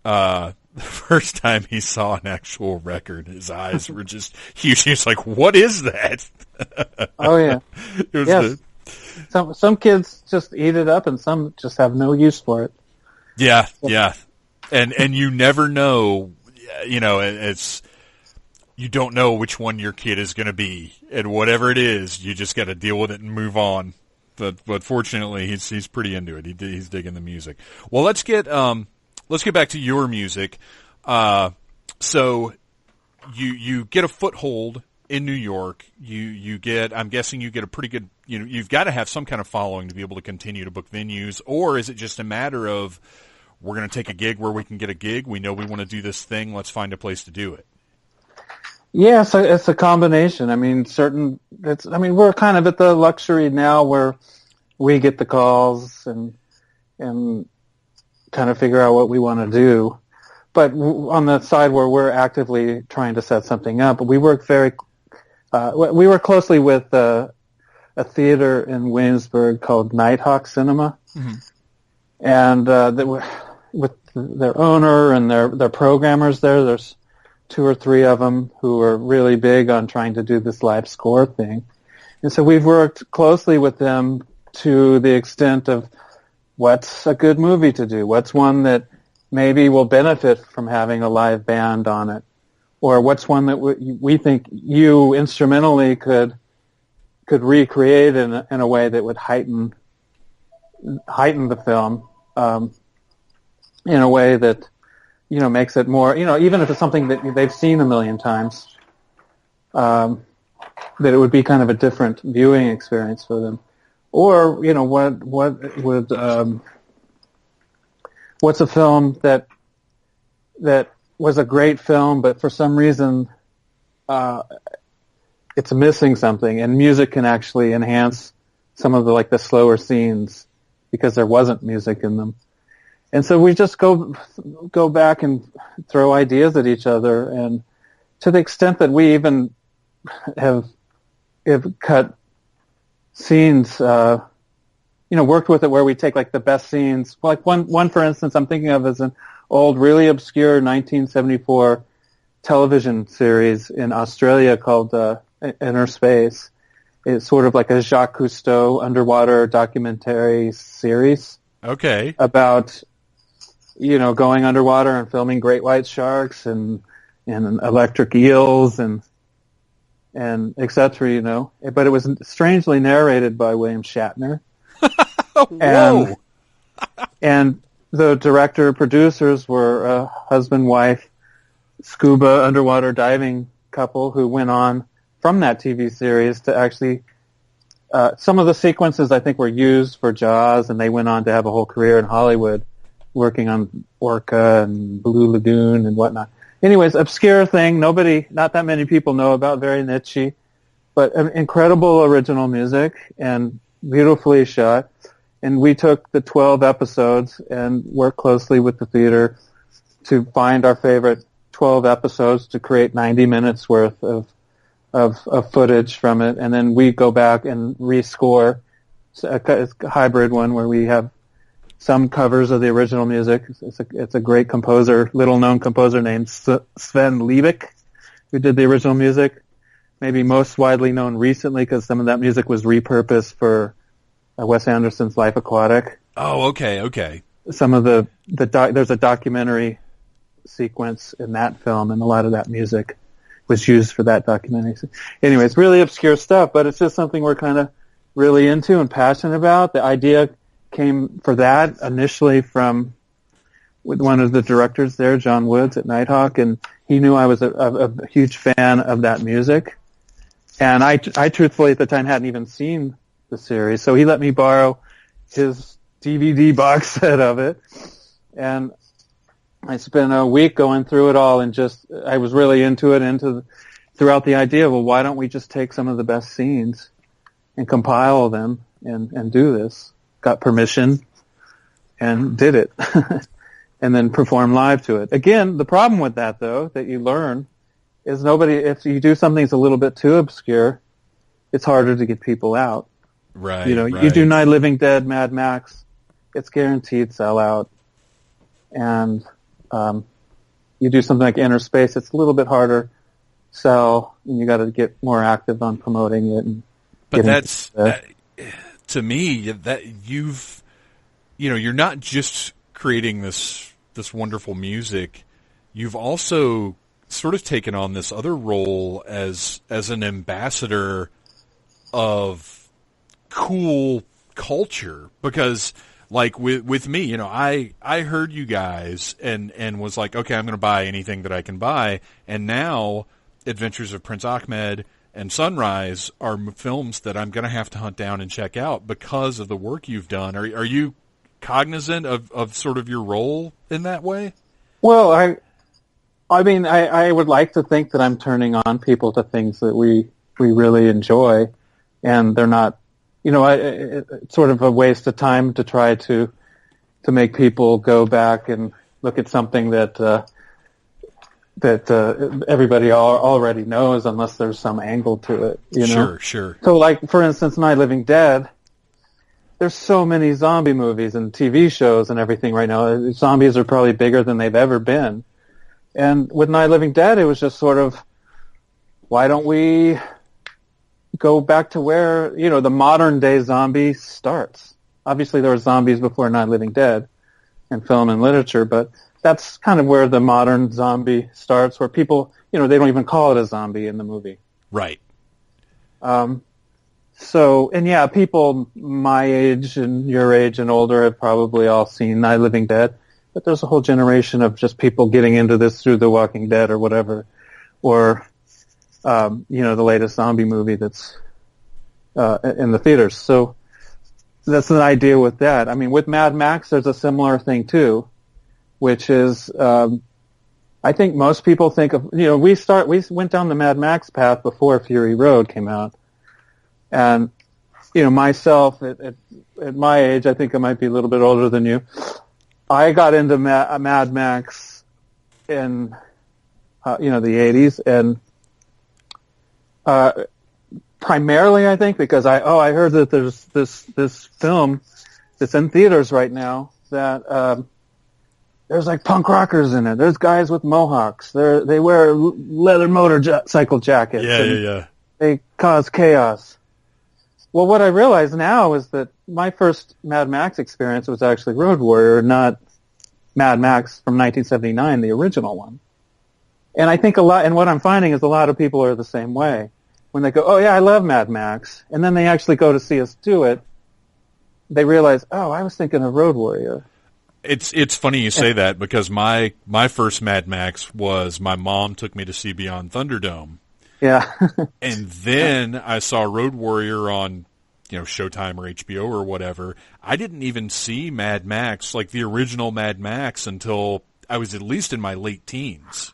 the first time he saw an actual record, his eyes were just huge. He was like, what is that? Oh, yeah. Yes. Some kids just eat it up, and some just have no use for it. Yeah, yeah. And you never know, it's, you don't know which one your kid is going to be. And whatever it is, you just got to deal with it and move on. But fortunately, he's pretty into it. He's digging the music. Well, let's get back to your music. So you get a foothold in New York. I'm guessing you get a pretty good you've got to have some kind of following to be able to continue to book venues, or is it just a matter of we're going to take a gig where we can get a gig? We know we want to do this thing. Let's find a place to do it. Yeah, so it's a combination. I mean, we're kind of at the luxury now where we get the calls and kind of figure out what we want to do. But on the side where we're actively trying to set something up, we work closely with a theater in Williamsburg called Nighthawk Cinema, and with their owner and their programmers there. There's 2 or 3 of them who are really big on trying to do this live score thing. And so we've worked closely with them to the extent of what's a good movie to do, what's one that maybe will benefit from having a live band on it, or what's one that we think you instrumentally could recreate in a way that would heighten the film in a way that makes it more, even if it's something that they've seen a million times, that it would be kind of a different viewing experience for them. Or, what's a film that was a great film, but for some reason, it's missing something, and music can actually enhance some of the slower scenes because there wasn't music in them. And so we just go back and throw ideas at each other, and to the extent that we even have cut scenes, worked with it where we take the best scenes. Like one for instance I'm thinking of is an old, really obscure 1974 television series in Australia called Inner Space. It's sort of like a Jacques Cousteau underwater documentary series. Okay. About going underwater and filming great white sharks and electric eels and et cetera, But it was strangely narrated by William Shatner. Whoa. And the director producers were a husband-wife scuba underwater diving couple who went on from that TV series to actually some of the sequences I think were used for Jaws, and they went on to have a whole career in Hollywood working on Orca and Blue Lagoon and whatnot. Anyways, obscure thing, not that many people know about, very niche-y, but incredible original music and beautifully shot. And we took the 12 episodes and worked closely with the theater to find our favorite 12 episodes to create 90 minutes worth of footage from it. And then we go back and rescore. It's a hybrid one where we have some covers of the original music. It's a great composer, little-known composer named Sven Liebig, who did the original music. Maybe most widely known recently because some of that music was repurposed for Wes Anderson's Life Aquatic. Oh, okay. Some of there's a documentary sequence in that film, and a lot of that music was used for that documentary. Anyway, it's really obscure stuff, but it's just something we're kind of really into and passionate about. The idea came for that initially with one of the directors there, John Woods at Nighthawk, and he knew I was a huge fan of that music. And I truthfully at the time hadn't even seen the series, so he let me borrow his DVD box set of it. And I spent a week going through it all, and I was really into it, throughout the idea of, well, why don't we just take some of the best scenes and compile them and do this? Got permission and did it. And then perform live to it. Again, the problem with that, though, that you learn is if you do something that's a little bit too obscure, it's harder to get people out. Right. You do Night Living Dead, Mad Max, it's guaranteed sell out. And you do something like Inner Space, it's a little bit harder sell, and you got to get more active on promoting it. But that's to me that you're not just creating this wonderful music, you've also sort of taken on this other role as an ambassador of cool culture, because like with me, I heard you guys and was like, okay, I'm going to buy anything that I can buy. And now Adventures of Prince Ahmed and Sunrise are films that I'm going to have to hunt down and check out because of the work you've done. Are you cognizant of sort of your role in that way? Well, I mean, I would like to think that I'm turning on people to things that we really enjoy, and they're not, it's sort of a waste of time to try to make people go back and look at something that everybody already knows, unless there's some angle to it. Sure. So, like, for instance, Night Living Dead. There's so many zombie movies and TV shows and everything right now. Zombies are probably bigger than they've ever been. And with Night Living Dead, it was just sort of, why don't we go back to where, the modern day zombie starts? Obviously, there were zombies before Night Living Dead in film and literature, but that's kind of where the modern zombie starts, where people, they don't even call it a zombie in the movie. Right. So, and yeah, people my age and your age and older have probably all seen Night Living Dead, but there's a whole generation of just people getting into this through The Walking Dead or whatever, or, the latest zombie movie that's in the theaters. So that's an idea with that. I mean, with Mad Max, there's a similar thing too, which is, I think most people think of, we went down the Mad Max path before Fury Road came out. And, myself, at my age, I think I might be a little bit older than you. I got into Mad Max in, the 80s, and primarily, I think, because I heard that there's this film that's in theaters right now that there's like punk rockers in it. There's guys with mohawks. They wear leather motorcycle jackets. Yeah. They cause chaos. Well, what I realize now is that my first Mad Max experience was actually Road Warrior, not Mad Max from 1979, the original one. And I think and what I'm finding is a lot of people are the same way. When they go, oh yeah, I love Mad Max, and then they actually go to see us do it, they realize, oh, I was thinking of Road Warrior. It's funny you say that, because my first Mad Max was my mom took me to see Beyond Thunderdome. Yeah. And then I saw Road Warrior on, Showtime or HBO or whatever. I didn't even see Mad Max, like the original Mad Max, until I was at least in my late teens.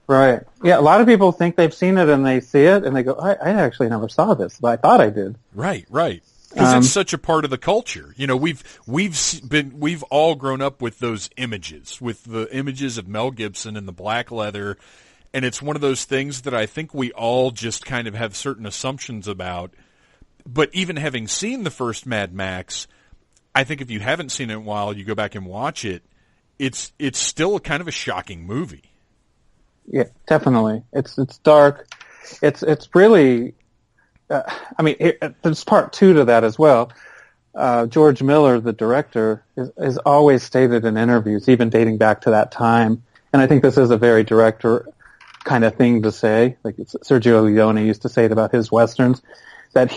Right. Yeah, a lot of people think they've seen it and they see it and they go, I actually never saw this, but I thought I did. Right. Because it's such a part of the culture. We've all grown up with those images, with the images of Mel Gibson and the black leather. And it's one of those things that I think we all just kind of have certain assumptions about. But even having seen the first Mad Max, I think if you haven't seen it in a while, you go back and watch it, it's still kind of a shocking movie. Yeah, definitely. It's dark. It's really, there's part two to that as well. George Miller, the director, has always stated in interviews, even dating back to that time, and I think this is a very director kind of thing to say, like Sergio Leone used to say it about his westerns, that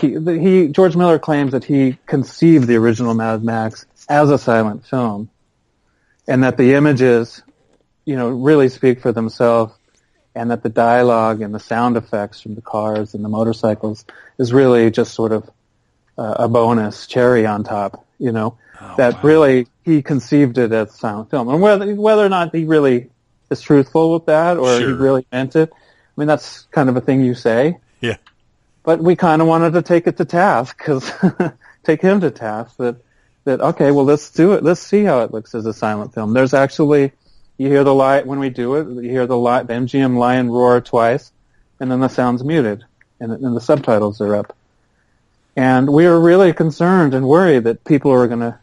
George Miller claims that he conceived the original Mad Max as a silent film, and that the images, really speak for themselves, and that the dialogue and the sound effects from the cars and the motorcycles is really just sort of a bonus cherry on top, really he conceived it as a silent film. And whether or not he really is truthful with that, or Sure. he really meant it. I mean, that's kind of a thing you say. Yeah. But we kind of wanted to take it to task, take him to task, that okay, well, let's do it. Let's see how it looks as a silent film. There's actually, you hear the lion, when we do it, you hear the MGM lion roar twice, and then the sound's muted, and the subtitles are up. And we were really concerned and worried that people were going to,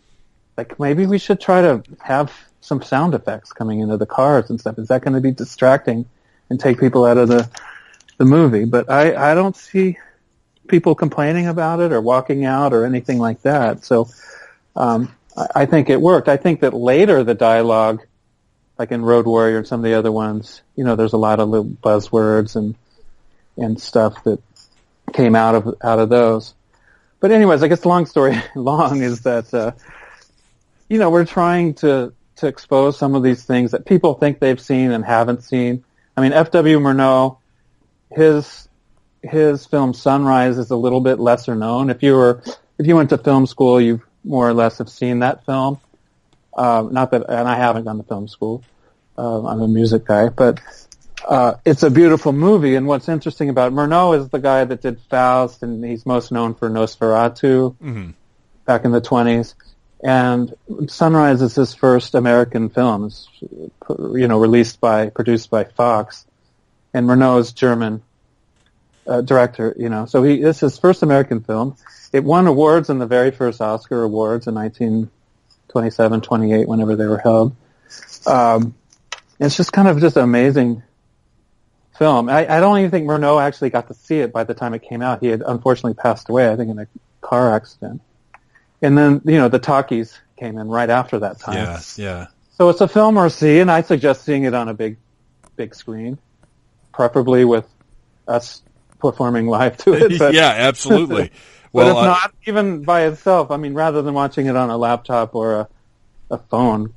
maybe we should try to have some sound effects coming into the cars and stuff. Is that going to be distracting and take people out of the movie? But I don't see people complaining about it or walking out or anything like that. So I think it worked. I think that later the dialogue, like in Road Warrior and some of the other ones, there's a lot of little buzzwords and stuff that came out of those. But anyways, I guess the long story long is that we're trying to expose some of these things that people think they've seen and haven't seen. I mean, F.W. Murnau, his his film Sunrise is a little bit lesser known. If you went to film school, you more or less have seen that film. Not that, and I haven't gone to film school. I'm a music guy, but it's a beautiful movie. And what's interesting about Murnau is the guy that did Faust, and he's most known for Nosferatu back in the 1920s. And Sunrise is his first American film. It's, produced by Fox, and Murnau is German director. So this is his first American film. It won awards in the very first Oscar awards in 1927, 28, whenever they were held. It's just kind of just an amazing film. I don't even think Murnau actually got to see it by the time it came out. He had unfortunately passed away, I think, in a car accident. And then, the talkies came in right after that time. Yeah, yeah. So it's a film worth seeing, and I suggest seeing it on a big screen, preferably with us performing live to it. But, yeah, absolutely. But if not, even by itself, rather than watching it on a laptop or a phone,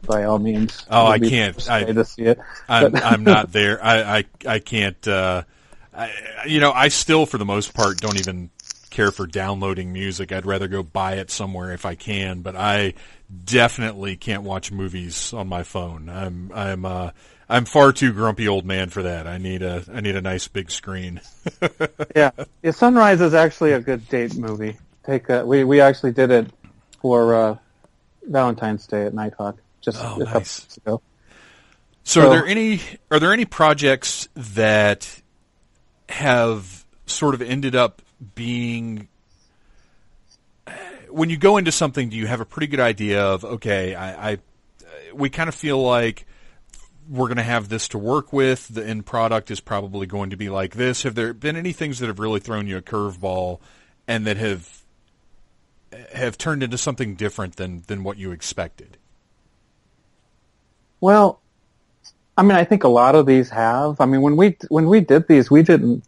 by all means. Oh, I can't. To see it. I'm not there. I can't. I still, for the most part, don't even care for downloading music. I'd rather go buy it somewhere if I can. But I definitely can't watch movies on my phone. I'm far too grumpy old man for that. I need a nice big screen. Yeah. Sunrise is actually a good date movie. We actually did it for Valentine's Day at Nighthawk just a couple weeks ago. So are there any projects that have sort of ended up being, when you go into something, do you have a pretty good idea of, okay, we kind of feel like we're going to have this to work with, the end product is probably going to be like this. Have there been any things that have really thrown you a curveball and that have turned into something different than what you expected? Well, I think a lot of these have. When we did these, when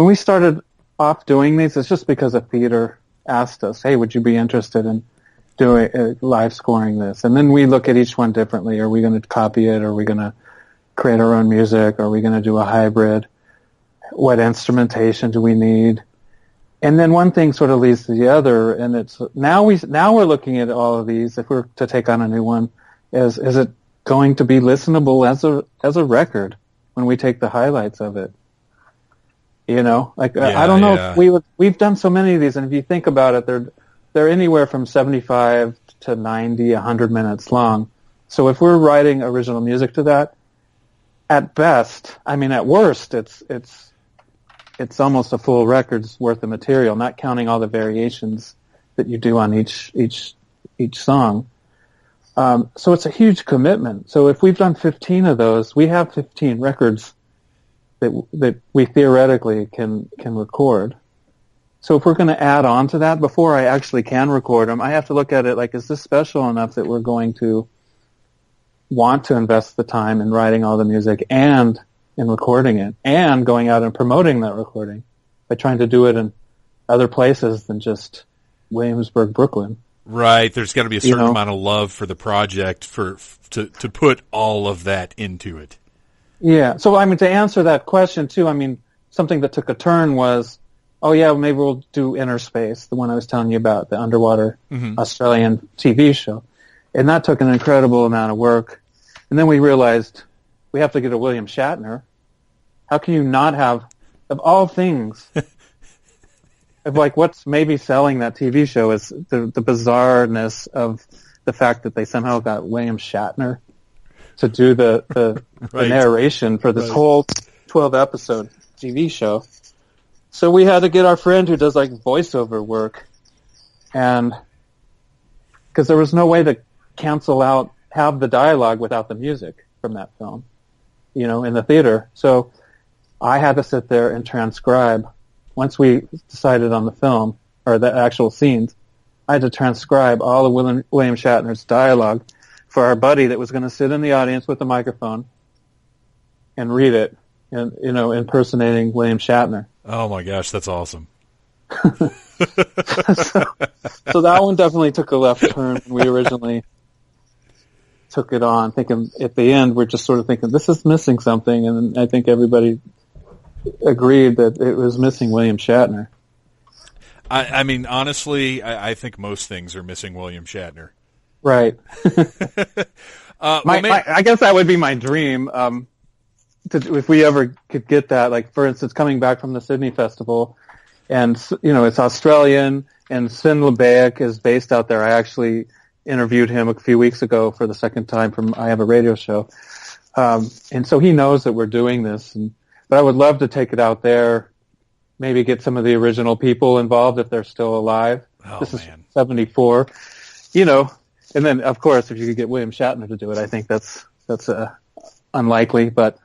we started off doing these, it's just because a theater asked us, hey, would you be interested in doing live scoring this? And then we look at each one differently. Are we going to copy it? Are we going to create our own music? Are we going to do a hybrid? What instrumentation do we need? And then one thing sort of leads to the other, and it's now we're looking at all of these. If we're to take on a new one, is it going to be listenable as a record when we take the highlights of it? I don't know if we've done so many of these, and if you think about it, they're anywhere from 75 to 90, 100 minutes long. So if we're writing original music to that, at best, at worst, it's almost a full record's worth of material, not counting all the variations that you do on each song. So it's a huge commitment. So if we've done 15 of those, we have 15 records that we theoretically can record. So if we're going to add on to that, before I actually can record them, I have to look at it like, is this special enough that we're going to want to invest the time in writing all the music and in recording it and going out and promoting that recording by trying to do it in other places than just Williamsburg, Brooklyn. Right. There's got to be a certain amount of love for the project to put all of that into it. Yeah. So, to answer that question, too, something that took a turn was, maybe we'll do Inner Space, the one I was telling you about, the underwater Australian TV show. And that took an incredible amount of work. And then we realized we have to get a William Shatner. How can you not have, of all things, of what's maybe selling that TV show is the bizarreness of the fact that they somehow got William Shatner to do the right. narration for this whole 12-episode TV show. So we had to get our friend who does voiceover work, and because there was no way to have the dialogue without the music from that film, in the theater. So I had to sit there and transcribe. Once we decided on the film, or the actual scenes, I had to transcribe all of William Shatner's dialogue for our buddy that was going to sit in the audience with the microphone and read it, and impersonating William Shatner. Oh my gosh, that's awesome. So that one definitely took a left turn when we originally took it on, thinking at the end we're just sort of thinking this is missing something, and I think everybody agreed that it was missing William Shatner. I mean, honestly, I think most things are missing William Shatner. Right. I guess that would be my dream. If we ever could get that, like, for instance, coming back from the Sydney Festival, and, it's Australian, and Sin Lebeck is based out there. I actually interviewed him a few weeks ago for the second time from I Have a Radio Show. And so he knows that we're doing this, but I would love to take it out there, maybe get some of the original people involved if they're still alive. This is 74, and then, of course, if you could get William Shatner to do it, I think that's unlikely, but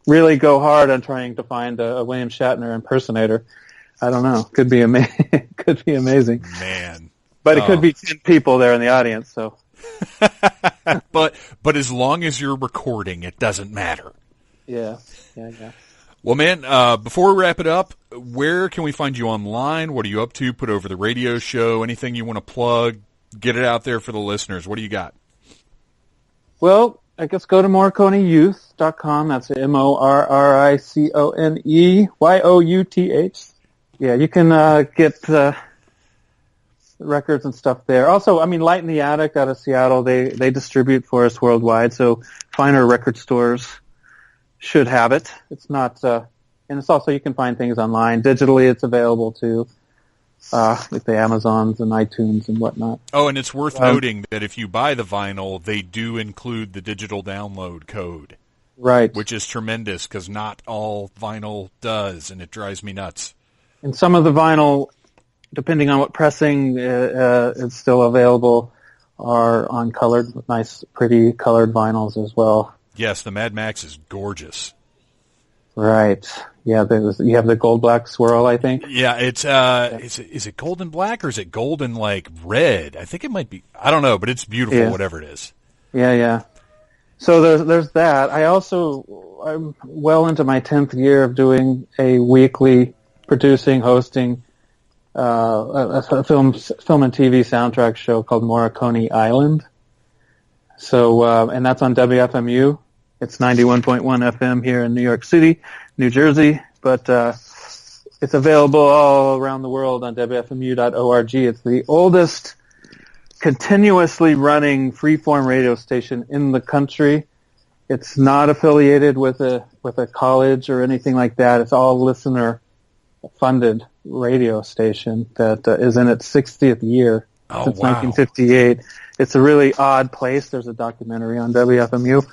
really go hard on trying to find a William Shatner impersonator. I don't know. Could be amazing. Man. But it could be 10 people there in the audience, so. But as long as you're recording, it doesn't matter. Yeah. Well, man, before we wrap it up, where can we find you online? What are you up to? Put over the radio show, anything you want to plug? Get it out there for the listeners. What do you got? Well, I guess go to MorriconeYouth.com. That's MorriconeYouth. Yeah, you can get records and stuff there. Also, I mean, Light in the Attic out of Seattle, they distribute for us worldwide, so finer record stores should have it. It's not, and it's also, you can find things online. Digitally, it's available too, like the Amazons and iTunes and whatnot. Oh, and it's worth noting that if you buy the vinyl, they do include the digital download code. Right. Which is tremendous, because not all vinyl does, and it drives me nuts. And some of the vinyl, depending on what pressing is still available, are on colored, nice, pretty colored vinyls as well. Yes, the Mad Max is gorgeous. Right. Yeah, you have the gold black swirl, I think. Yeah, it's is it golden black or is it golden like red? I think it might be. I don't know, but it's beautiful, whatever it is. Yeah. So there's that. I'm well into my 10th year of doing a weekly producing, hosting a film and TV soundtrack show called Morricone Island. So, and that's on WFMU. It's 91.1 FM here in New York City, New Jersey, but it's available all around the world on WFMU.org. It's the oldest continuously running freeform radio station in the country. It's not affiliated with a college or anything like that. It's all listener funded radio station that is in its 60th year since 1958. It's a really odd place. There's a documentary on WFMU.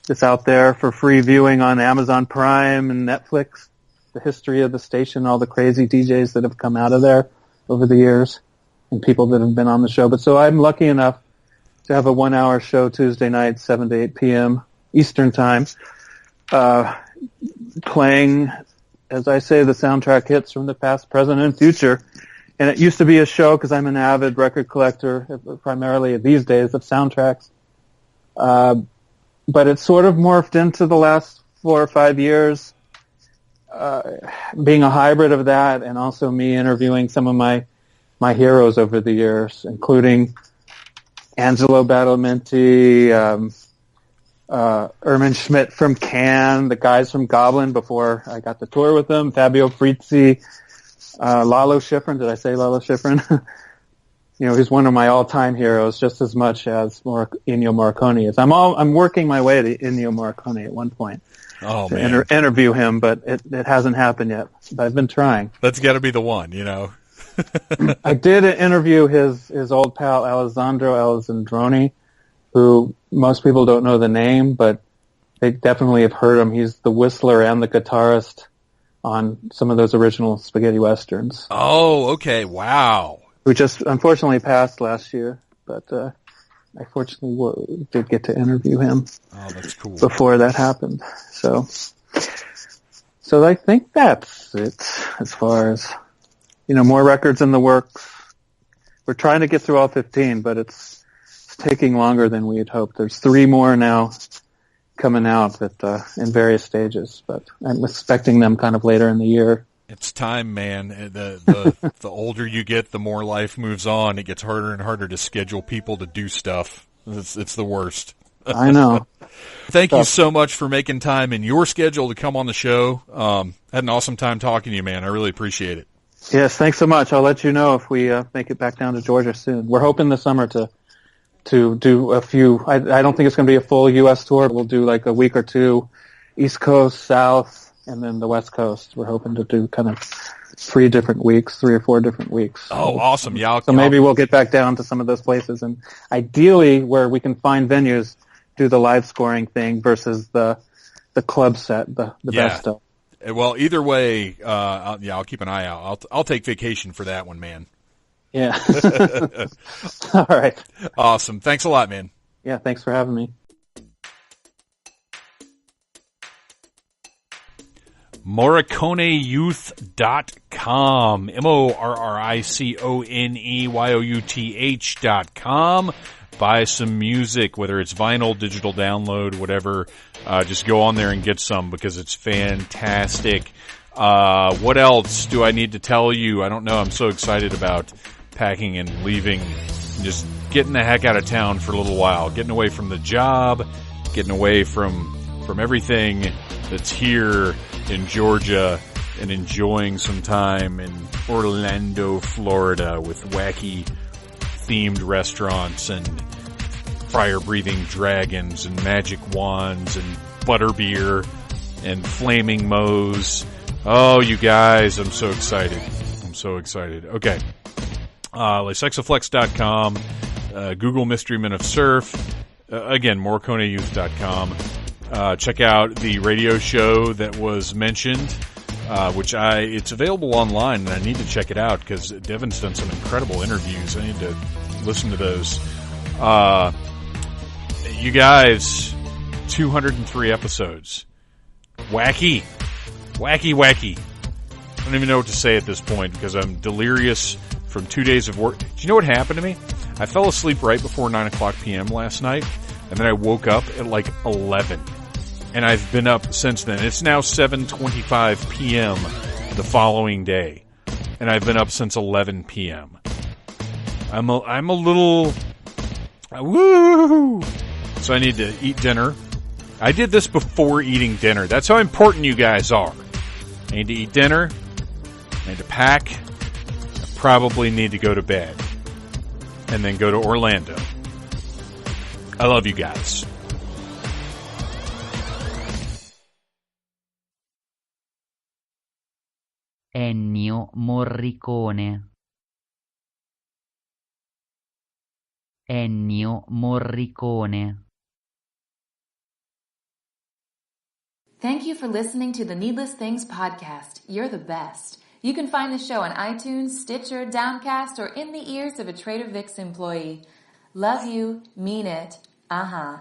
It's out there for free viewing on Amazon Prime and Netflix. The history of the station, all the crazy DJs that have come out of there over the years, and people that have been on the show. But so I'm lucky enough to have a 1-hour show Tuesday night, 7 to 8 p.m. Eastern Time, playing, as I say, the soundtrack hits from the past, present, and future. And it used to be a show, because I'm an avid record collector, primarily these days, of soundtracks. But it's sort of morphed into the last 4 or 5 years, being a hybrid of that, and also me interviewing some of my heroes over the years, including Angelo Badalamenti, Ermin Schmidt from Can, the guys from Goblin before I got to tour with them, Fabio Frizzi, Lalo Schifrin. Did I say Lalo Schifrin? He's one of my all-time heroes, just as much as Ennio Morricone is. I'm working my way to Ennio Morricone at one point to interview him, but it hasn't happened yet. But I've been trying. That's got to be the one, I did interview his old pal Alessandro Alessandroni, who most people don't know the name, but they definitely have heard him. He's the whistler and the guitarist on some of those original spaghetti westerns. Oh, okay. Wow. Who just unfortunately passed last year, but I fortunately did get to interview him. Oh, that's cool. Before that happened. So I think that's it as far as, more records in the works. We're trying to get through all 15, but it's taking longer than we had hoped. There's 3 more now coming out in various stages, but I'm expecting them kind of later in the year. It's time, man. The older you get, the more life moves on. It gets harder and harder to schedule people to do stuff. It's the worst. I know. Thank you so much for making time in your schedule to come on the show. Had an awesome time talking to you, man. I really appreciate it. Yes, thanks so much. I'll let you know if we make it back down to Georgia soon. We're hoping this summer to do a few. I don't think it's going to be a full U.S. tour. We'll do like a week or two, East Coast, South, and then the West Coast. We're hoping to do kind of 3 or 4 different weeks. Oh, awesome. Yeah. So maybe we'll get back down to some of those places, and ideally where we can find venues, do the live scoring thing versus the club set, the best stuff. Well, either way, I'll keep an eye out. I'll take vacation for that one, man. Yeah. All right. Awesome. Thanks a lot, man. Yeah, thanks for having me. MorriconeYouth.com. MorriconeYouth.com. Buy some music, whether it's vinyl, digital download, whatever. Just go on there and get some because it's fantastic. What else do I need to tell you? I don't know. I'm so excited about packing and leaving, just getting the heck out of town for a little while, getting away from the job, getting away from everything that's here in Georgia, and enjoying some time in Orlando, Florida, with wacky themed restaurants and fire-breathing dragons and magic wands and butterbeer and flaming moes. Oh, you guys, I'm so excited. I'm so excited. Okay. LeSexaflex.com, Google Mystery Men of Surf, again, MorriconeYouth.com. Check out the radio show that was mentioned, it's available online, and I need to check it out because Devon's done some incredible interviews. I need to listen to those. You guys, 203 episodes. Wacky. Wacky. I don't even know what to say at this point because I'm delirious from 2 days of work. Do you know what happened to me? I fell asleep right before 9 o'clock p.m. last night, and then I woke up at like 11. And I've been up since then. It's now 7:25 p.m. the following day, and I've been up since 11 p.m. I'm a little woo. So I need to eat dinner. I did this before eating dinner. That's how important you guys are. I need to eat dinner. I need to pack. I probably need to go to bed, and then go to Orlando. I love you guys. Ennio Morricone. Ennio Morricone. Thank you for listening to the Needless Things podcast. You're the best. You can find the show on iTunes, Stitcher, Downcast, or in the ears of a Trader Vic's employee. Love you. Mean it. Uh-huh.